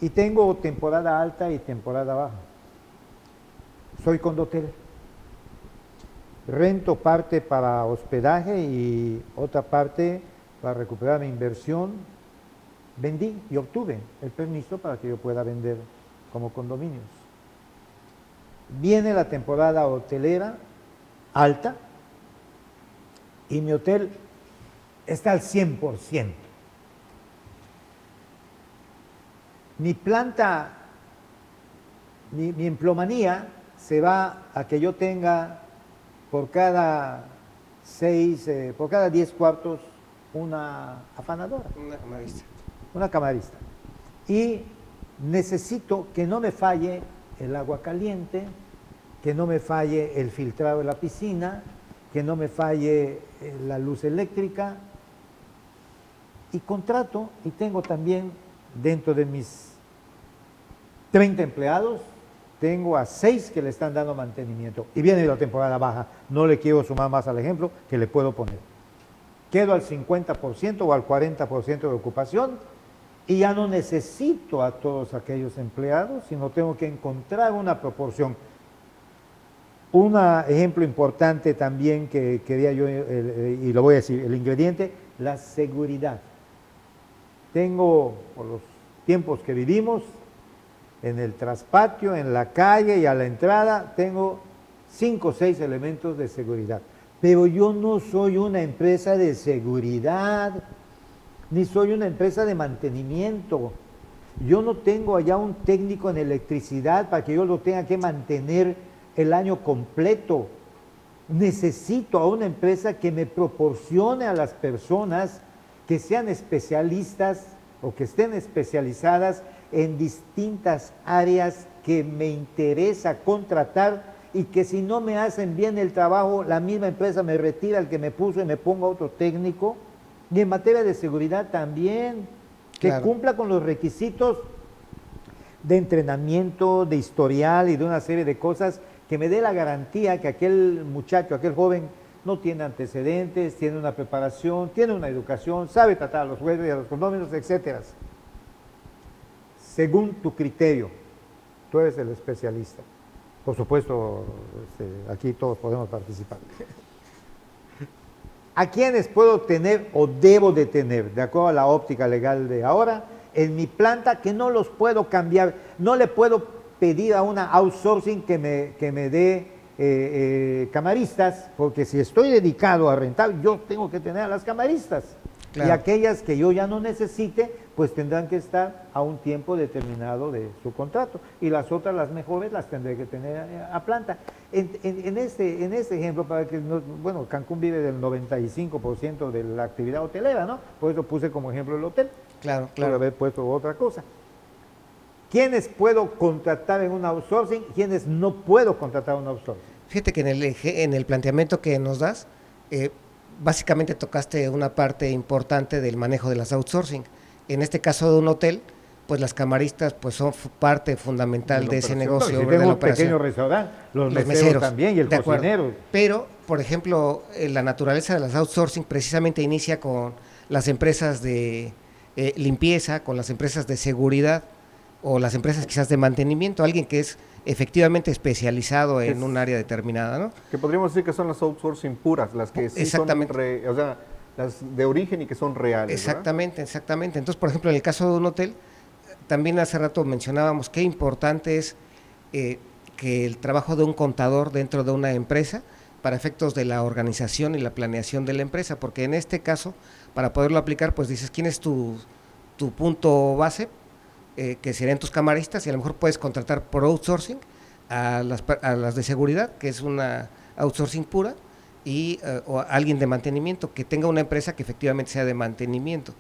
Y tengo temporada alta y temporada baja. Soy condotel. Rento parte para hospedaje y otra parte para recuperar mi inversión. Vendí y obtuve el permiso para que yo pueda vender como condominios. Viene la temporada hotelera alta y mi hotel está al 100%. Mi planta, mi empleomanía se va a que yo tenga por cada 10 cuartos una afanadora, Una camarista. una camarista. Y necesito que no me falle el agua caliente, que no me falle el filtrado de la piscina, que no me falle la luz eléctrica. Y contrato, y tengo también dentro de mis 30 empleados, tengo a 6 que le están dando mantenimiento. Y viene la temporada baja, no le quiero sumar más al ejemplo que le puedo poner. Quedo al 50% o al 40% de ocupación y ya no necesito a todos aquellos empleados, sino tengo que encontrar una proporción. Un ejemplo importante también que quería yo, y lo voy a decir, el ingrediente, la seguridad. Tengo, por los tiempos que vivimos, en el traspatio, en la calle y a la entrada, tengo 5 o 6 elementos de seguridad. Pero yo no soy una empresa de seguridad, ni soy una empresa de mantenimiento. Yo no tengo allá un técnico en electricidad para que yo lo tenga que mantener el año completo. Necesito a una empresa que me proporcione a las personas que sean especialistas o que estén especializadas en distintas áreas que me interesa contratar y que si no me hacen bien el trabajo, la misma empresa me retira el que me puso y me ponga otro técnico. Y en materia de seguridad también, que Claro. cumpla con los requisitos de entrenamiento, de historial y de una serie de cosas que me dé la garantía que aquel muchacho, aquel joven no tiene antecedentes, tiene una preparación, tiene una educación, sabe tratar a los jueces y a los condóminos, etcétera. Según tu criterio, tú eres el especialista. Por supuesto, aquí todos podemos participar. ¿A quiénes puedo tener o debo de tener, de acuerdo a la óptica legal de ahora, en mi planta que no los puedo cambiar? No le puedo pedir a una outsourcing que me dé camaristas, porque si estoy dedicado a rentar, yo tengo que tener a las camaristas. Claro. Y aquellas que yo ya no necesite, pues tendrán que estar a un tiempo determinado de su contrato. Y las otras, las mejores, las tendré que tener a planta. En este ejemplo, para que bueno, Cancún vive del 95% de la actividad hotelera, ¿no? Por eso puse como ejemplo el hotel. Claro, Puedo claro. haber puesto otra cosa. ¿Quiénes puedo contratar en un outsourcing? ¿Quiénes no puedo contratar en un outsourcing? Fíjate que en el planteamiento que nos das, básicamente tocaste una parte importante del manejo de las outsourcing. En este caso de un hotel, pues las camaristas pues son parte fundamental de ese negocio. Si de tengo la un operación. pequeño restaurante, los meseros también y el de acuerdo. cocinero. Pero, por ejemplo, la naturaleza de las outsourcing precisamente inicia con las empresas de limpieza, con las empresas de seguridad o las empresas quizás de mantenimiento, alguien que es efectivamente especializado en un área determinada, ¿no? Que podríamos decir que son las outsourcing puras, las que sí son, Exactamente. o sea, las de origen y que son reales, ¿verdad? Exactamente, exactamente. Entonces, por ejemplo, en el caso de un hotel, también hace rato mencionábamos qué importante es que el trabajo de un contador dentro de una empresa para efectos de la organización y la planeación de la empresa, porque en este caso, para poderlo aplicar, pues dices, ¿quién es tu punto base? Que serían tus camaristas, y a lo mejor puedes contratar por outsourcing a las de seguridad, que es una outsourcing pura, y o a alguien de mantenimiento, que tenga una empresa que efectivamente sea de mantenimiento.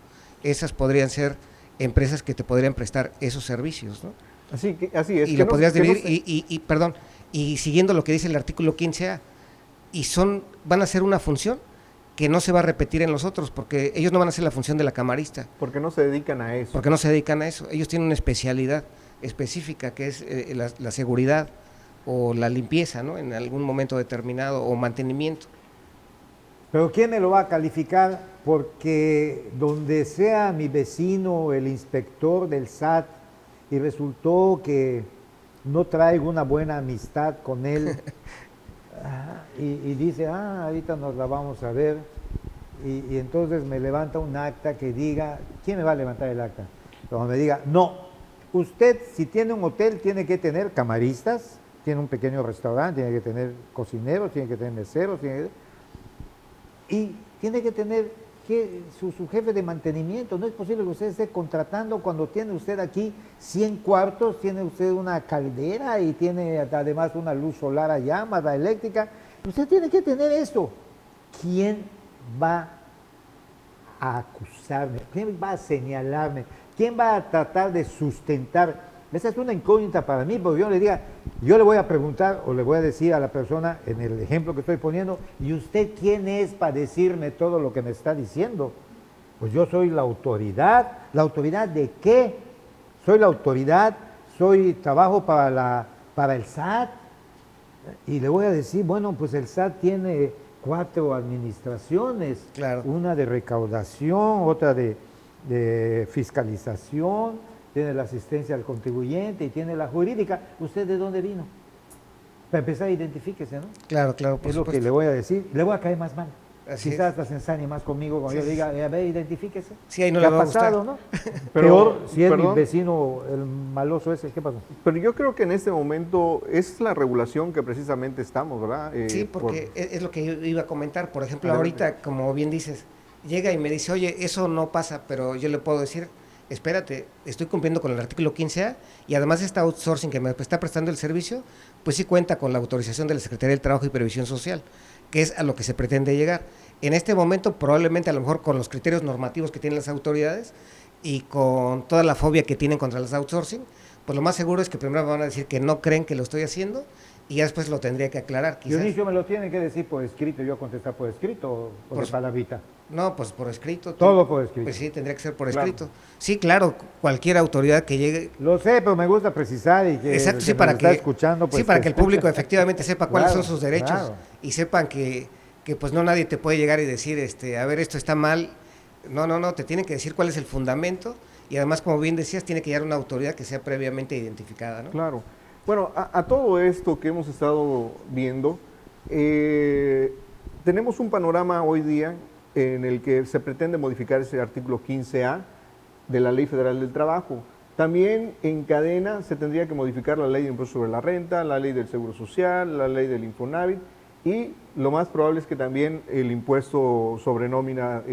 Esas podrían ser empresas que te podrían prestar esos servicios, ¿no? Así es. Y lo podrías dividir, perdón, y siguiendo lo que dice el artículo 15A, van a ser una función que no se va a repetir en los otros, porque ellos no van a hacer la función de la camarista. Porque no se dedican a eso. Porque no se dedican a eso. Ellos tienen una especialidad específica, que es la seguridad o la limpieza, ¿no? En algún momento determinado, o mantenimiento. Pero ¿quién me lo va a calificar? Porque donde sea mi vecino, el inspector del SAT, y resultó que no traigo una buena amistad con él, y dice, ahorita nos la vamos a ver, y entonces me levanta un acta que diga, ¿quién me va a levantar el acta? Cuando me diga, no, usted si tiene un hotel tiene que tener camaristas, tiene un pequeño restaurante, tiene que tener cocineros, tiene que tener meseros, y tiene que tener su jefe de mantenimiento. No es posible que usted esté contratando cuando tiene usted aquí 100 cuartos, tiene usted una caldera y tiene además una luz solar a llamada eléctrica. Usted tiene que tener esto. ¿Quién va a acusarme? ¿Quién va a señalarme? ¿Quién va a tratar de sustentar? Esa es una incógnita para mí, porque yo le voy a preguntar o le voy a decir a la persona, en el ejemplo que estoy poniendo, ¿y usted quién es para decirme todo lo que me está diciendo? Pues yo soy la autoridad. ¿La autoridad de qué? Soy la autoridad, trabajo para el SAT, y le voy a decir, bueno, pues el SAT tiene 4 administraciones, claro. Una de recaudación, otra de fiscalización, tiene la asistencia al contribuyente y tiene la jurídica. ¿Usted de dónde vino? Para empezar, identifíquese, ¿no? Claro, por es lo que le voy a decir. Le voy a caer más mal. Así Quizás hasta se ensañe más conmigo cuando yo le diga, a ver, identifíquese. Sí, ahí no le va a gustar. ¿No? Peor si es mi vecino, el maloso ese. ¿Qué pasó? Pero yo creo que en este momento es la regulación que precisamente estamos, ¿verdad? Sí, porque es lo que yo iba a comentar. Por ejemplo, ahorita, como bien dices, llega y me dice, oye, eso no pasa, pero yo le puedo decir, espérate, estoy cumpliendo con el artículo 15A y además este outsourcing que me está prestando el servicio, pues sí cuenta con la autorización de la Secretaría del Trabajo y Previsión Social, que es a lo que se pretende llegar. En este momento, probablemente a lo mejor con los criterios normativos que tienen las autoridades y con toda la fobia que tienen contra los outsourcing, pues lo más seguro es que primero me van a decir que no creen que lo estoy haciendo y ya después lo tendría que aclarar. Dionisio, me lo tienen que decir por escrito, yo contestar por escrito o por palabrita. No, pues por escrito. Todo por escrito. Pues sí, tendría que ser por escrito. Sí, claro, cualquier autoridad que llegue. Lo sé, pero me gusta precisar y que exacto, sí, para que está escuchando, pues, sí, para que el público efectivamente sepa cuáles son sus derechos, claro. Y sepan que pues no nadie te puede llegar y decir, a ver, esto está mal. No, te tienen que decir cuál es el fundamento y además, como bien decías, tiene que llegar una autoridad que sea previamente identificada, ¿no? Claro. Bueno, a todo esto que hemos estado viendo, tenemos un panorama hoy día en el que se pretende modificar ese artículo 15A de la Ley Federal del Trabajo. También en cadena se tendría que modificar la Ley de Impuesto sobre la Renta, la Ley del Seguro Social, la Ley del Infonavit y lo más probable es que también el impuesto sobre nóminas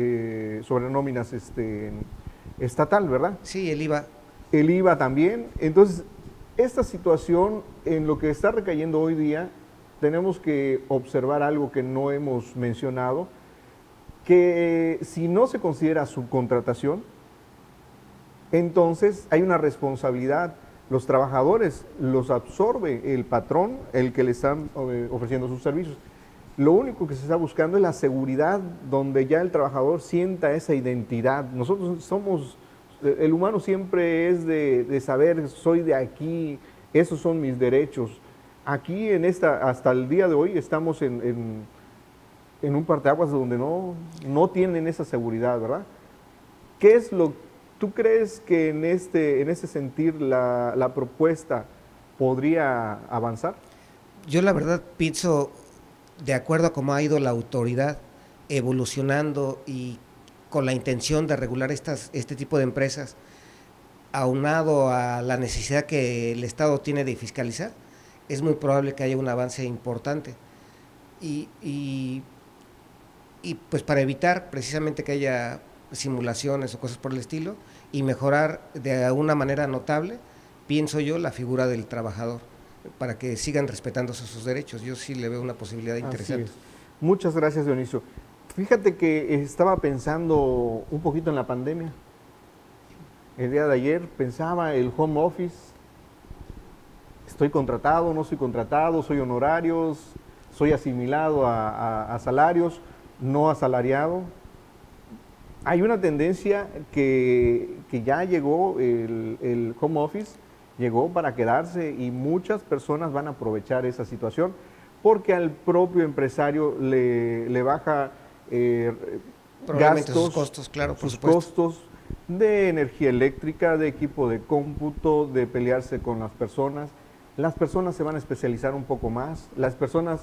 estatal, ¿verdad? Sí, el IVA. El IVA también. Entonces, esta situación en lo que está recayendo hoy día, tenemos que observar algo que no hemos mencionado, que si no se considera subcontratación, entonces hay una responsabilidad. Los trabajadores los absorbe el patrón, el que le están ofreciendo sus servicios. Lo único que se está buscando es la seguridad, donde ya el trabajador sienta esa identidad. Nosotros el humano siempre es de saber, soy de aquí, esos son mis derechos. Aquí hasta el día de hoy estamos en un parteaguas donde no tienen esa seguridad, ¿verdad? ¿Qué es tú crees que en este sentir la propuesta podría avanzar? Yo la verdad pienso, de acuerdo a cómo ha ido la autoridad evolucionando y con la intención de regular este tipo de empresas, aunado a la necesidad que el Estado tiene de fiscalizar, es muy probable que haya un avance importante. Y pues para evitar precisamente que haya simulaciones o cosas por el estilo y mejorar de una manera notable, pienso yo, la figura del trabajador, para que sigan respetando sus derechos. Yo sí le veo una posibilidad interesante. Muchas gracias, Dionisio. Fíjate que estaba pensando un poquito en la pandemia. el día de ayer pensaba el home office, estoy contratado, no soy contratado, soy honorarios, soy asimilado a salarios, no asalariado. Hay una tendencia que ya llegó, el home office llegó para quedarse y muchas personas van a aprovechar esa situación porque al propio empresario le baja Probablemente gastos, sus costos, claro, por sus supuesto. costos de energía eléctrica, de equipo de cómputo, de pelearse con las personas. Las personas se van a especializar un poco más. Las personas,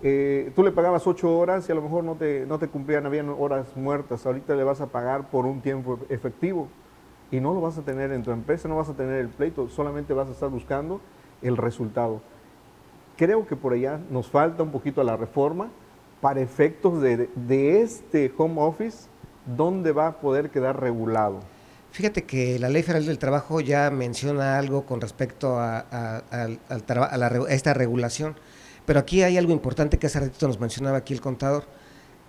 tú le pagabas 8 horas y a lo mejor no te cumplían, habían horas muertas. Ahorita le vas a pagar por un tiempo efectivo y no lo vas a tener en tu empresa, no vas a tener el pleito, solamente vas a estar buscando el resultado. Creo que por allá nos falta un poquito a la reforma para efectos de este home office, ¿dónde va a poder quedar regulado? Fíjate que la Ley Federal del Trabajo ya menciona algo con respecto a esta regulación, pero aquí hay algo importante que hace ratito nos mencionaba aquí el contador.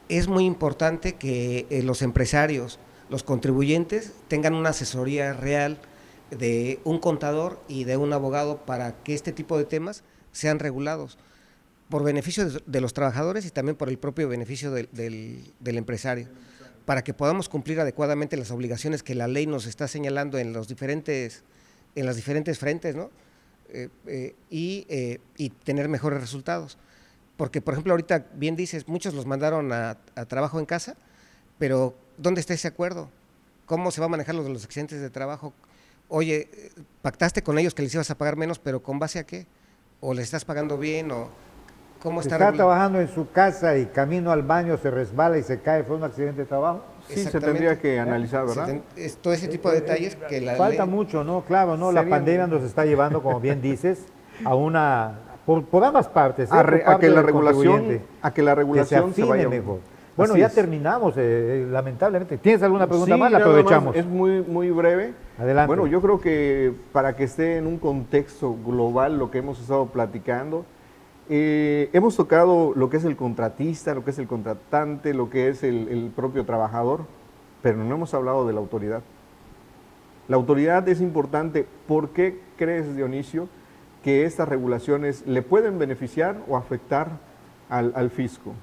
Es muy importante que los empresarios, los contribuyentes, tengan una asesoría real de un contador y de un abogado para que este tipo de temas sean regulados por beneficio de los trabajadores y también por el propio beneficio del empresario, para que podamos cumplir adecuadamente las obligaciones que la ley nos está señalando en las diferentes frentes, ¿no? Y tener mejores resultados. Porque, por ejemplo, ahorita bien dices, muchos los mandaron a trabajo en casa, pero ¿dónde está ese acuerdo? ¿Cómo se va a manejar los accidentes de trabajo? Oye, pactaste con ellos que les ibas a pagar menos, pero ¿con base a qué? ¿O les estás pagando bien? ¿O cómo Si está? está trabajando en su casa y camino al baño se resbala y se cae, ¿fue un accidente de trabajo? Sí, se tendría que analizar, ¿verdad? Todo ese tipo de detalles que la Falta ley... mucho, ¿no? Claro, ¿no? La pandemia nos está llevando, como bien dices, a una... Por ambas partes, A que la del regulación, contribuyente, que se afine vaya mejor. Bueno, Así ya es. terminamos, lamentablemente. ¿Tienes alguna pregunta Sí, más? La nada aprovechamos. más, es muy breve. Adelante. Bueno, yo creo que para que esté en un contexto global lo que hemos estado platicando, hemos tocado lo que es el contratista, lo que es el contratante, lo que es el propio trabajador, pero no hemos hablado de la autoridad. La autoridad es importante. ¿Por qué crees, Dionisio, que estas regulaciones le pueden beneficiar o afectar al fisco?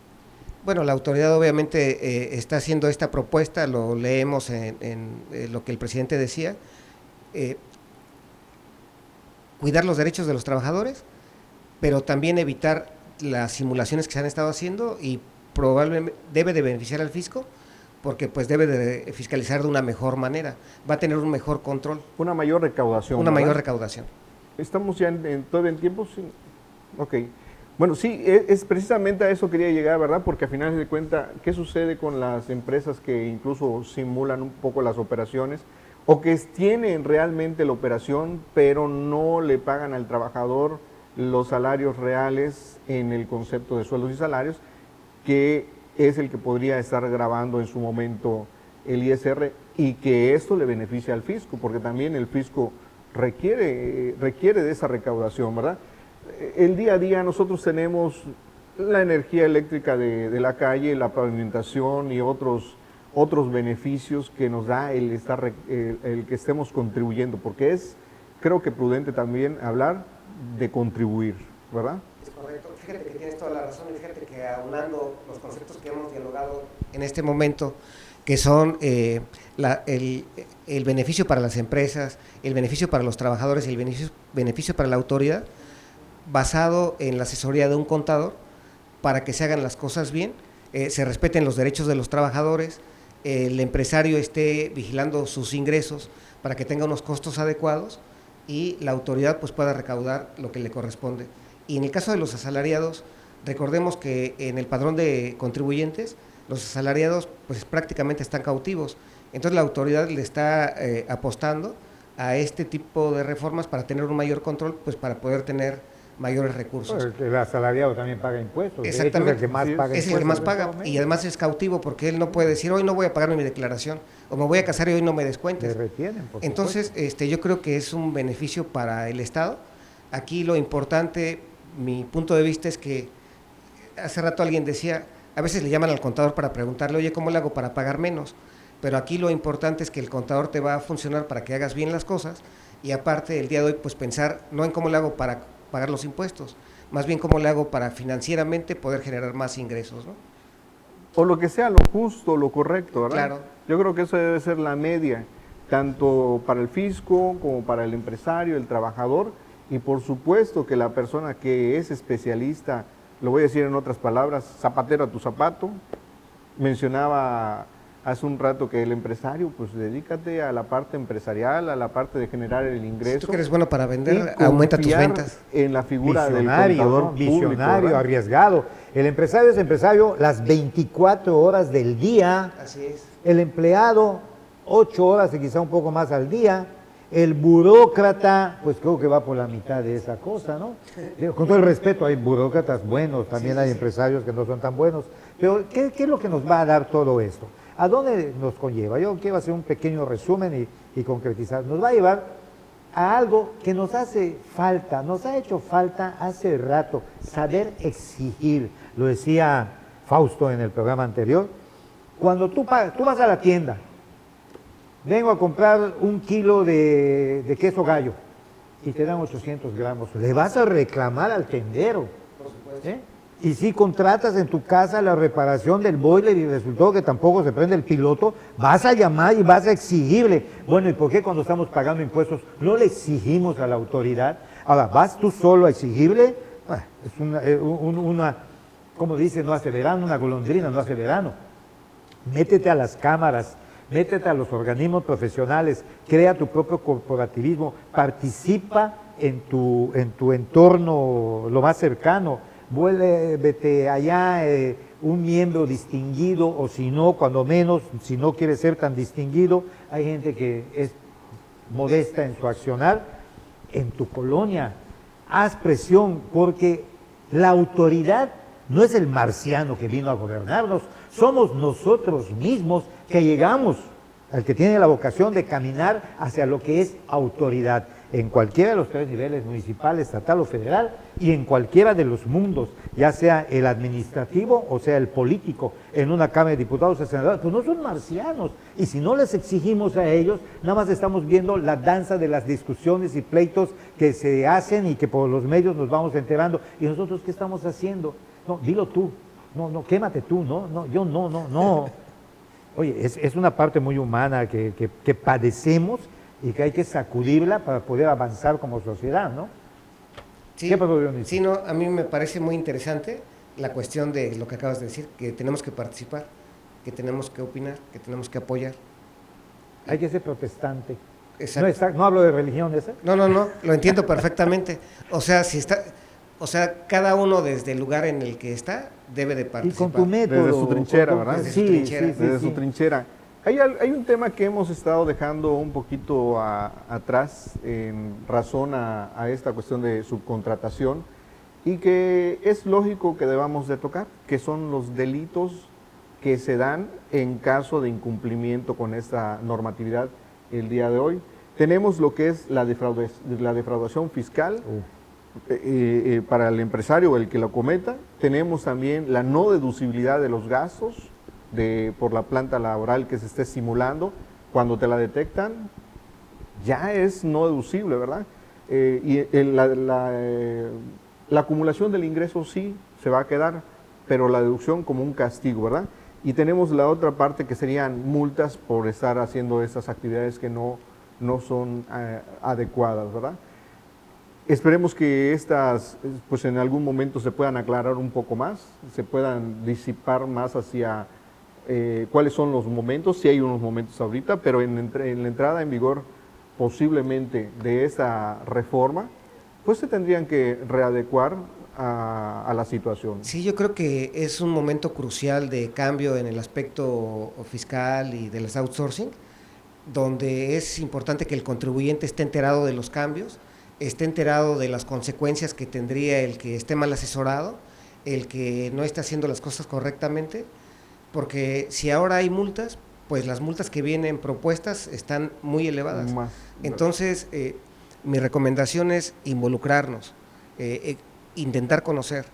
Bueno, la autoridad obviamente está haciendo esta propuesta, lo leemos en lo que el presidente decía, cuidar los derechos de los trabajadores, pero también evitar las simulaciones que se han estado haciendo y probablemente debe de beneficiar al fisco porque pues debe de fiscalizar de una mejor manera, va a tener un mejor control. Una mayor recaudación. Una ¿verdad? mayor recaudación. ¿Estamos ya todavía en tiempo? Sí. Ok. Bueno, sí, es precisamente a eso quería llegar, ¿verdad? Porque a final de cuentas, ¿qué sucede con las empresas que incluso simulan un poco las operaciones o que tienen realmente la operación, pero no le pagan al trabajador los salarios reales en el concepto de sueldos y salarios, que es el que podría estar grabando en su momento el ISR y que esto le beneficia al fisco, porque también el fisco requiere de esa recaudación, ¿verdad? El día a día nosotros tenemos la energía eléctrica de la calle, la pavimentación y otros beneficios que nos da el que estemos contribuyendo, porque es, creo que prudente también hablar de contribuir, ¿verdad? Es correcto, fíjate que tienes toda la razón y fíjate que aunando los conceptos que hemos dialogado en este momento, que son el beneficio para las empresas, el beneficio para los trabajadores y el beneficio para la autoridad, basado en la asesoría de un contador para que se hagan las cosas bien, se respeten los derechos de los trabajadores, el empresario esté vigilando sus ingresos para que tenga unos costos adecuados y la autoridad pues pueda recaudar lo que le corresponde. Y en el caso de los asalariados, recordemos que en el padrón de contribuyentes, los asalariados pues prácticamente están cautivos, entonces la autoridad le está apostando a este tipo de reformas para tener un mayor control, pues para poder tener mayores recursos. El asalariado también paga impuestos. Exactamente. Es el que más paga es el que más paga y además es cautivo porque él no puede decir hoy no voy a pagar mi declaración o me voy a casar y hoy no me descuentes. Se retienen, por Entonces, yo creo que es un beneficio para el Estado. Aquí lo importante, mi punto de vista es que hace rato alguien decía, a veces le llaman al contador para preguntarle, oye, ¿cómo le hago para pagar menos? pero aquí lo importante es que el contador te va a funcionar para que hagas bien las cosas, y aparte el día de hoy pues pensar no en cómo le hago para pagar los impuestos, más bien cómo le hago para financieramente poder generar más ingresos, ¿no? O lo que sea lo justo, lo correcto, ¿verdad? Claro. Yo creo que eso debe ser la media, tanto para el fisco como para el empresario, el trabajador, y por supuesto que la persona que es especialista, lo voy a decir en otras palabras, zapatero a tu zapato. Mencionaba hace un rato que el empresario, pues dedícate a la parte empresarial, a la parte de generar el ingreso. Si tú que eres bueno para vender, y aumenta tus confiar ventas. en la figura del Visionario, contador ¿no? público, Visionario, ¿verdad? arriesgado. El empresario es empresario las 24 horas del día. Así es. El empleado 8 horas y quizá un poco más al día. El burócrata, pues creo que va por la mitad de esa cosa, ¿no? Con todo el respeto, hay burócratas buenos, también hay empresarios que no son tan buenos. Pero, ¿qué es lo que nos va a dar todo esto? ¿A dónde nos conlleva? Yo quiero hacer un pequeño resumen y concretizar. Nos va a llevar a algo que nos hace falta, nos ha hecho falta hace rato, saber exigir. Lo decía Fausto en el programa anterior. Cuando tú vas a la tienda, vengo a comprar 1 kilo de queso gallo y te dan 800 gramos. Le vas a reclamar al tendero. ¿Eh? Y si contratas en tu casa la reparación del boiler y resultó que tampoco se prende el piloto, vas a llamar y vas a exigirle. Bueno, ¿y por qué cuando estamos pagando impuestos no le exigimos a la autoridad? Ahora, ¿vas tú solo a exigirle? Es una como dice, no hace verano, una golondrina no hace verano. Métete a las cámaras, métete a los organismos profesionales, crea tu propio corporativismo, participa en tu entorno lo más cercano, vuélvete allá un miembro distinguido, o si no, cuando menos, si no quieres ser tan distinguido, hay gente que es modesta en su accionar. En tu colonia, haz presión, porque la autoridad no es el marciano que vino a gobernarnos, somos nosotros mismos que llegamos, al que tiene la vocación de caminar hacia lo que es autoridad, en cualquiera de los 3 niveles, municipal, estatal o federal, y en cualquiera de los mundos, ya sea el administrativo o sea el político, en una Cámara de Diputados o senadores, pues no son marcianos, y si no les exigimos a ellos, nada más estamos viendo la danza de las discusiones y pleitos que se hacen y que por los medios nos vamos enterando, y nosotros, ¿qué estamos haciendo? No, dilo tú, no, quémate tú, no, yo no. Oye, es una parte muy humana que padecemos y que hay que sacudirla para poder avanzar como sociedad, ¿no? Sí, ¿Qué pasó, Dionisio? sí, no, a mí me parece muy interesante la cuestión de lo que acabas de decir, que tenemos que participar, que tenemos que opinar, que tenemos que apoyar. Hay que ser protestante. Exacto. No hablo de religión, ¿esa? No, lo entiendo perfectamente. O sea, cada uno desde el lugar en el que está debe de Y participar. con tu método. Desde su trinchera, ¿verdad? Desde su trinchera. Desde su trinchera. Hay un tema que hemos estado dejando un poquito atrás en razón a esta cuestión de subcontratación y que es lógico que debamos de tocar, que son los delitos que se dan en caso de incumplimiento con esta normatividad el día de hoy. Tenemos lo que es la defraudación fiscal para el empresario o el que lo cometa. Tenemos también la no deducibilidad de los gastos por la planta laboral que se esté simulando. Cuando te la detectan, ya es no deducible, ¿verdad? La acumulación del ingreso sí se va a quedar, pero la deducción como un castigo, ¿verdad? Y tenemos la otra parte que serían multas por estar haciendo estas actividades que no son adecuadas, ¿verdad? Esperemos que estas, pues en algún momento se puedan aclarar un poco más, se puedan disipar más hacia cuáles son los momentos, si hay unos momentos ahorita, pero en la entrada en vigor posiblemente de esta reforma, pues se tendrían que readecuar a la situación. Sí, yo creo que es un momento crucial de cambio en el aspecto fiscal y del outsourcing, donde es importante que el contribuyente esté enterado de los cambios, esté enterado de las consecuencias que tendría el que esté mal asesorado, el que no esté haciendo las cosas correctamente, porque si ahora hay multas, pues las multas que vienen propuestas están muy elevadas. Entonces, mi recomendación es involucrarnos, intentar conocer,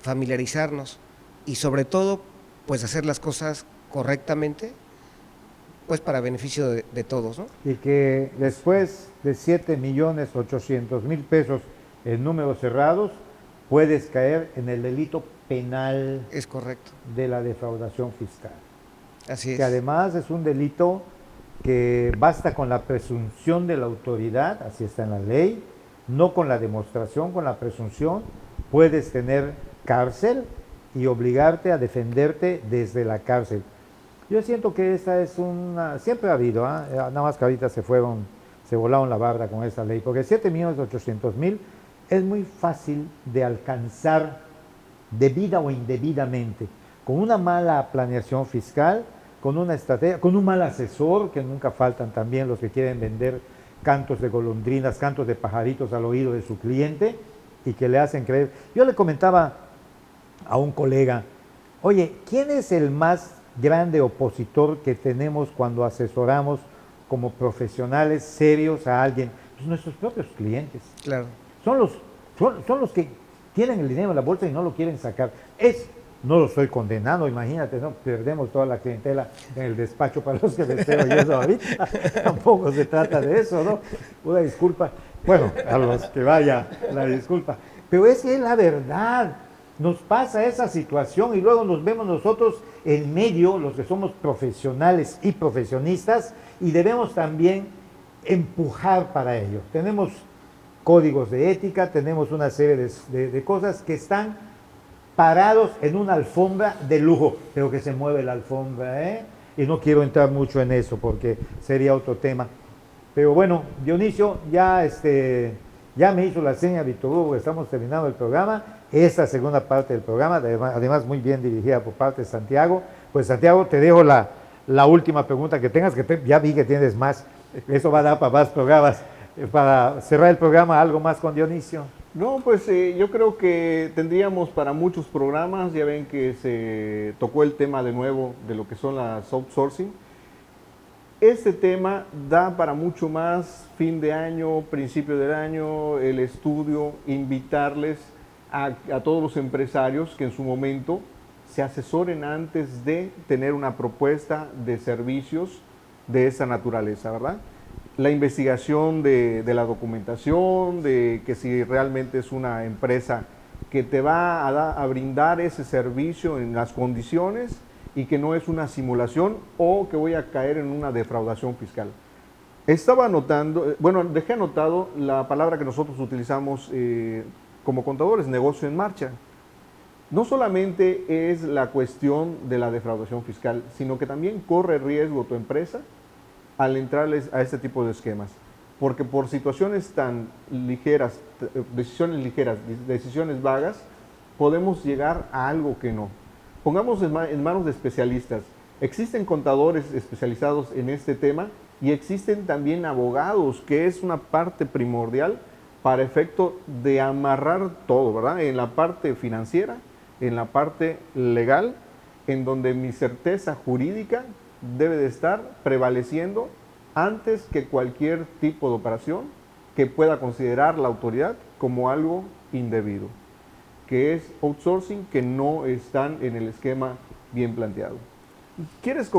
familiarizarnos y sobre todo, pues hacer las cosas correctamente pues para beneficio de todos, ¿no? Y que después de 7.800.000 pesos en números cerrados, puedes caer en el delito penal Es correcto, de la defraudación fiscal. así es. Que además es un delito que basta con la presunción de la autoridad, así está en la ley, no con la demostración, con la presunción, puedes tener cárcel y obligarte a defenderte desde la cárcel. Yo siento que esta es una, siempre ha habido, nada más que ahorita se volaron la barda con esta ley, porque 7.800.000 es muy fácil de alcanzar debida o indebidamente, con una mala planeación fiscal, con una estrategia, con un mal asesor, que nunca faltan también los que quieren vender cantos de golondrinas, cantos de pajaritos al oído de su cliente y que le hacen creer. Yo le comentaba a un colega, oye, ¿quién es el más grande opositor que tenemos cuando asesoramos como profesionales serios a alguien? Pues nuestros propios clientes. Claro. Son los que tienen el dinero en la bolsa y no lo quieren sacar. No lo estoy condenando, imagínate, ¿no? Perdemos toda la clientela en el despacho para los que me estoy oyendo ahorita. Tampoco se trata de eso, ¿no? Una disculpa. Bueno, a los que vaya la disculpa. Pero es que es la verdad. Nos pasa esa situación y luego nos vemos nosotros en medio, los que somos profesionales y profesionistas, y debemos también empujar para ello. Tenemos códigos de ética, tenemos una serie de cosas que están parados en una alfombra de lujo, pero que se mueve la alfombra, ¿eh? Y no quiero entrar mucho en eso porque sería otro tema. Pero bueno, Dionisio, ya me hizo la seña Víctor Hugo, estamos terminando el programa, esta segunda parte del programa, además muy bien dirigida por parte de Santiago. Pues Santiago, te dejo la última pregunta que tengas, ya vi que tienes más, eso va a dar para más programas. Para cerrar el programa, ¿algo más con Dionisio? No, pues yo creo que tendríamos para muchos programas. Ya ven que se tocó el tema de nuevo de lo que son las outsourcing. Este tema da para mucho más, fin de año, principio del año, el estudio, invitarles a todos los empresarios que en su momento se asesoren antes de tener una propuesta de servicios de esa naturaleza, ¿verdad? La investigación de la documentación, de que si realmente es una empresa que te va a brindar ese servicio en las condiciones y que no es una simulación o que voy a caer en una defraudación fiscal. Estaba anotando, dejé anotado la palabra que nosotros utilizamos como contadores, negocio en marcha. No solamente es la cuestión de la defraudación fiscal, sino que también corre riesgo tu empresa al entrarles a este tipo de esquemas, porque por situaciones tan ligeras, decisiones vagas, podemos llegar a algo que no. Pongamos en manos de especialistas. Existen contadores especializados en este tema y existen también abogados, que es una parte primordial para efecto de amarrar todo, ¿verdad? En la parte financiera, en la parte legal, en donde mi certeza jurídica debe de estar prevaleciendo antes que cualquier tipo de operación que pueda considerar la autoridad como algo indebido, que es outsourcing, que no están en el esquema bien planteado. ¿Quieres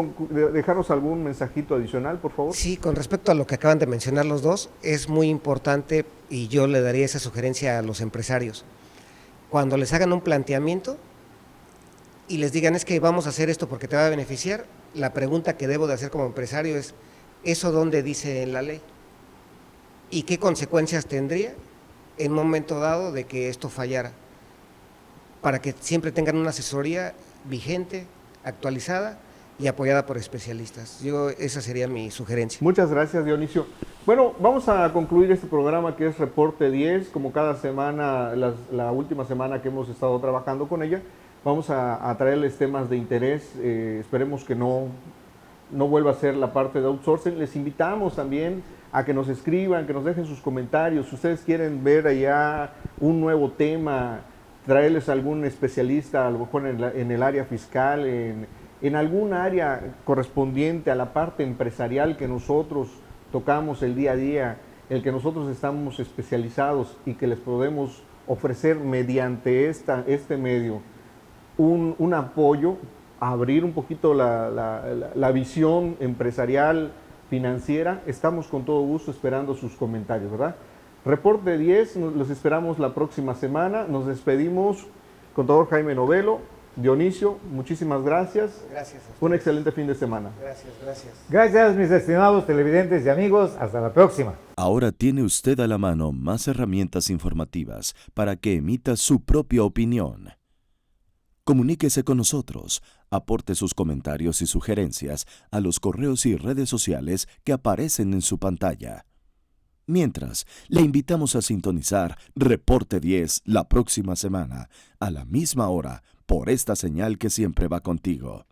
dejarnos algún mensajito adicional, por favor? Sí, con respecto a lo que acaban de mencionar los dos, es muy importante y yo le daría esa sugerencia a los empresarios. Cuando les hagan un planteamiento y les digan es que vamos a hacer esto porque te va a beneficiar, la pregunta que debo de hacer como empresario es, ¿eso dónde dice en la ley? ¿Y qué consecuencias tendría en un momento dado de que esto fallara? Para que siempre tengan una asesoría vigente, actualizada y apoyada por especialistas. Esa sería mi sugerencia. Muchas gracias, Dionisio. Bueno, vamos a concluir este programa que es Reporte 10. Como cada semana, la última semana que hemos estado trabajando con ella, vamos a traerles temas de interés. Esperemos que no vuelva a ser la parte de outsourcing. Les invitamos también a que nos escriban, que nos dejen sus comentarios. Si ustedes quieren ver allá un nuevo tema, traerles algún especialista, a lo mejor en el área fiscal, en algún área correspondiente a la parte empresarial que nosotros tocamos el día a día, el que nosotros estamos especializados y que les podemos ofrecer mediante este medio un apoyo abrir un poquito la visión empresarial, financiera, estamos con todo gusto esperando sus comentarios, ¿verdad? Reporte 10, los esperamos la próxima semana. Nos despedimos, contador Jaime Novelo. Dionisio, muchísimas gracias. Gracias. Un excelente fin de semana. Gracias. Gracias, mis estimados televidentes y amigos. Hasta la próxima. Ahora tiene usted a la mano más herramientas informativas para que emita su propia opinión. Comuníquese con nosotros, aporte sus comentarios y sugerencias a los correos y redes sociales que aparecen en su pantalla. Mientras, le invitamos a sintonizar Reporte 10 la próxima semana, a la misma hora, por esta señal que siempre va contigo.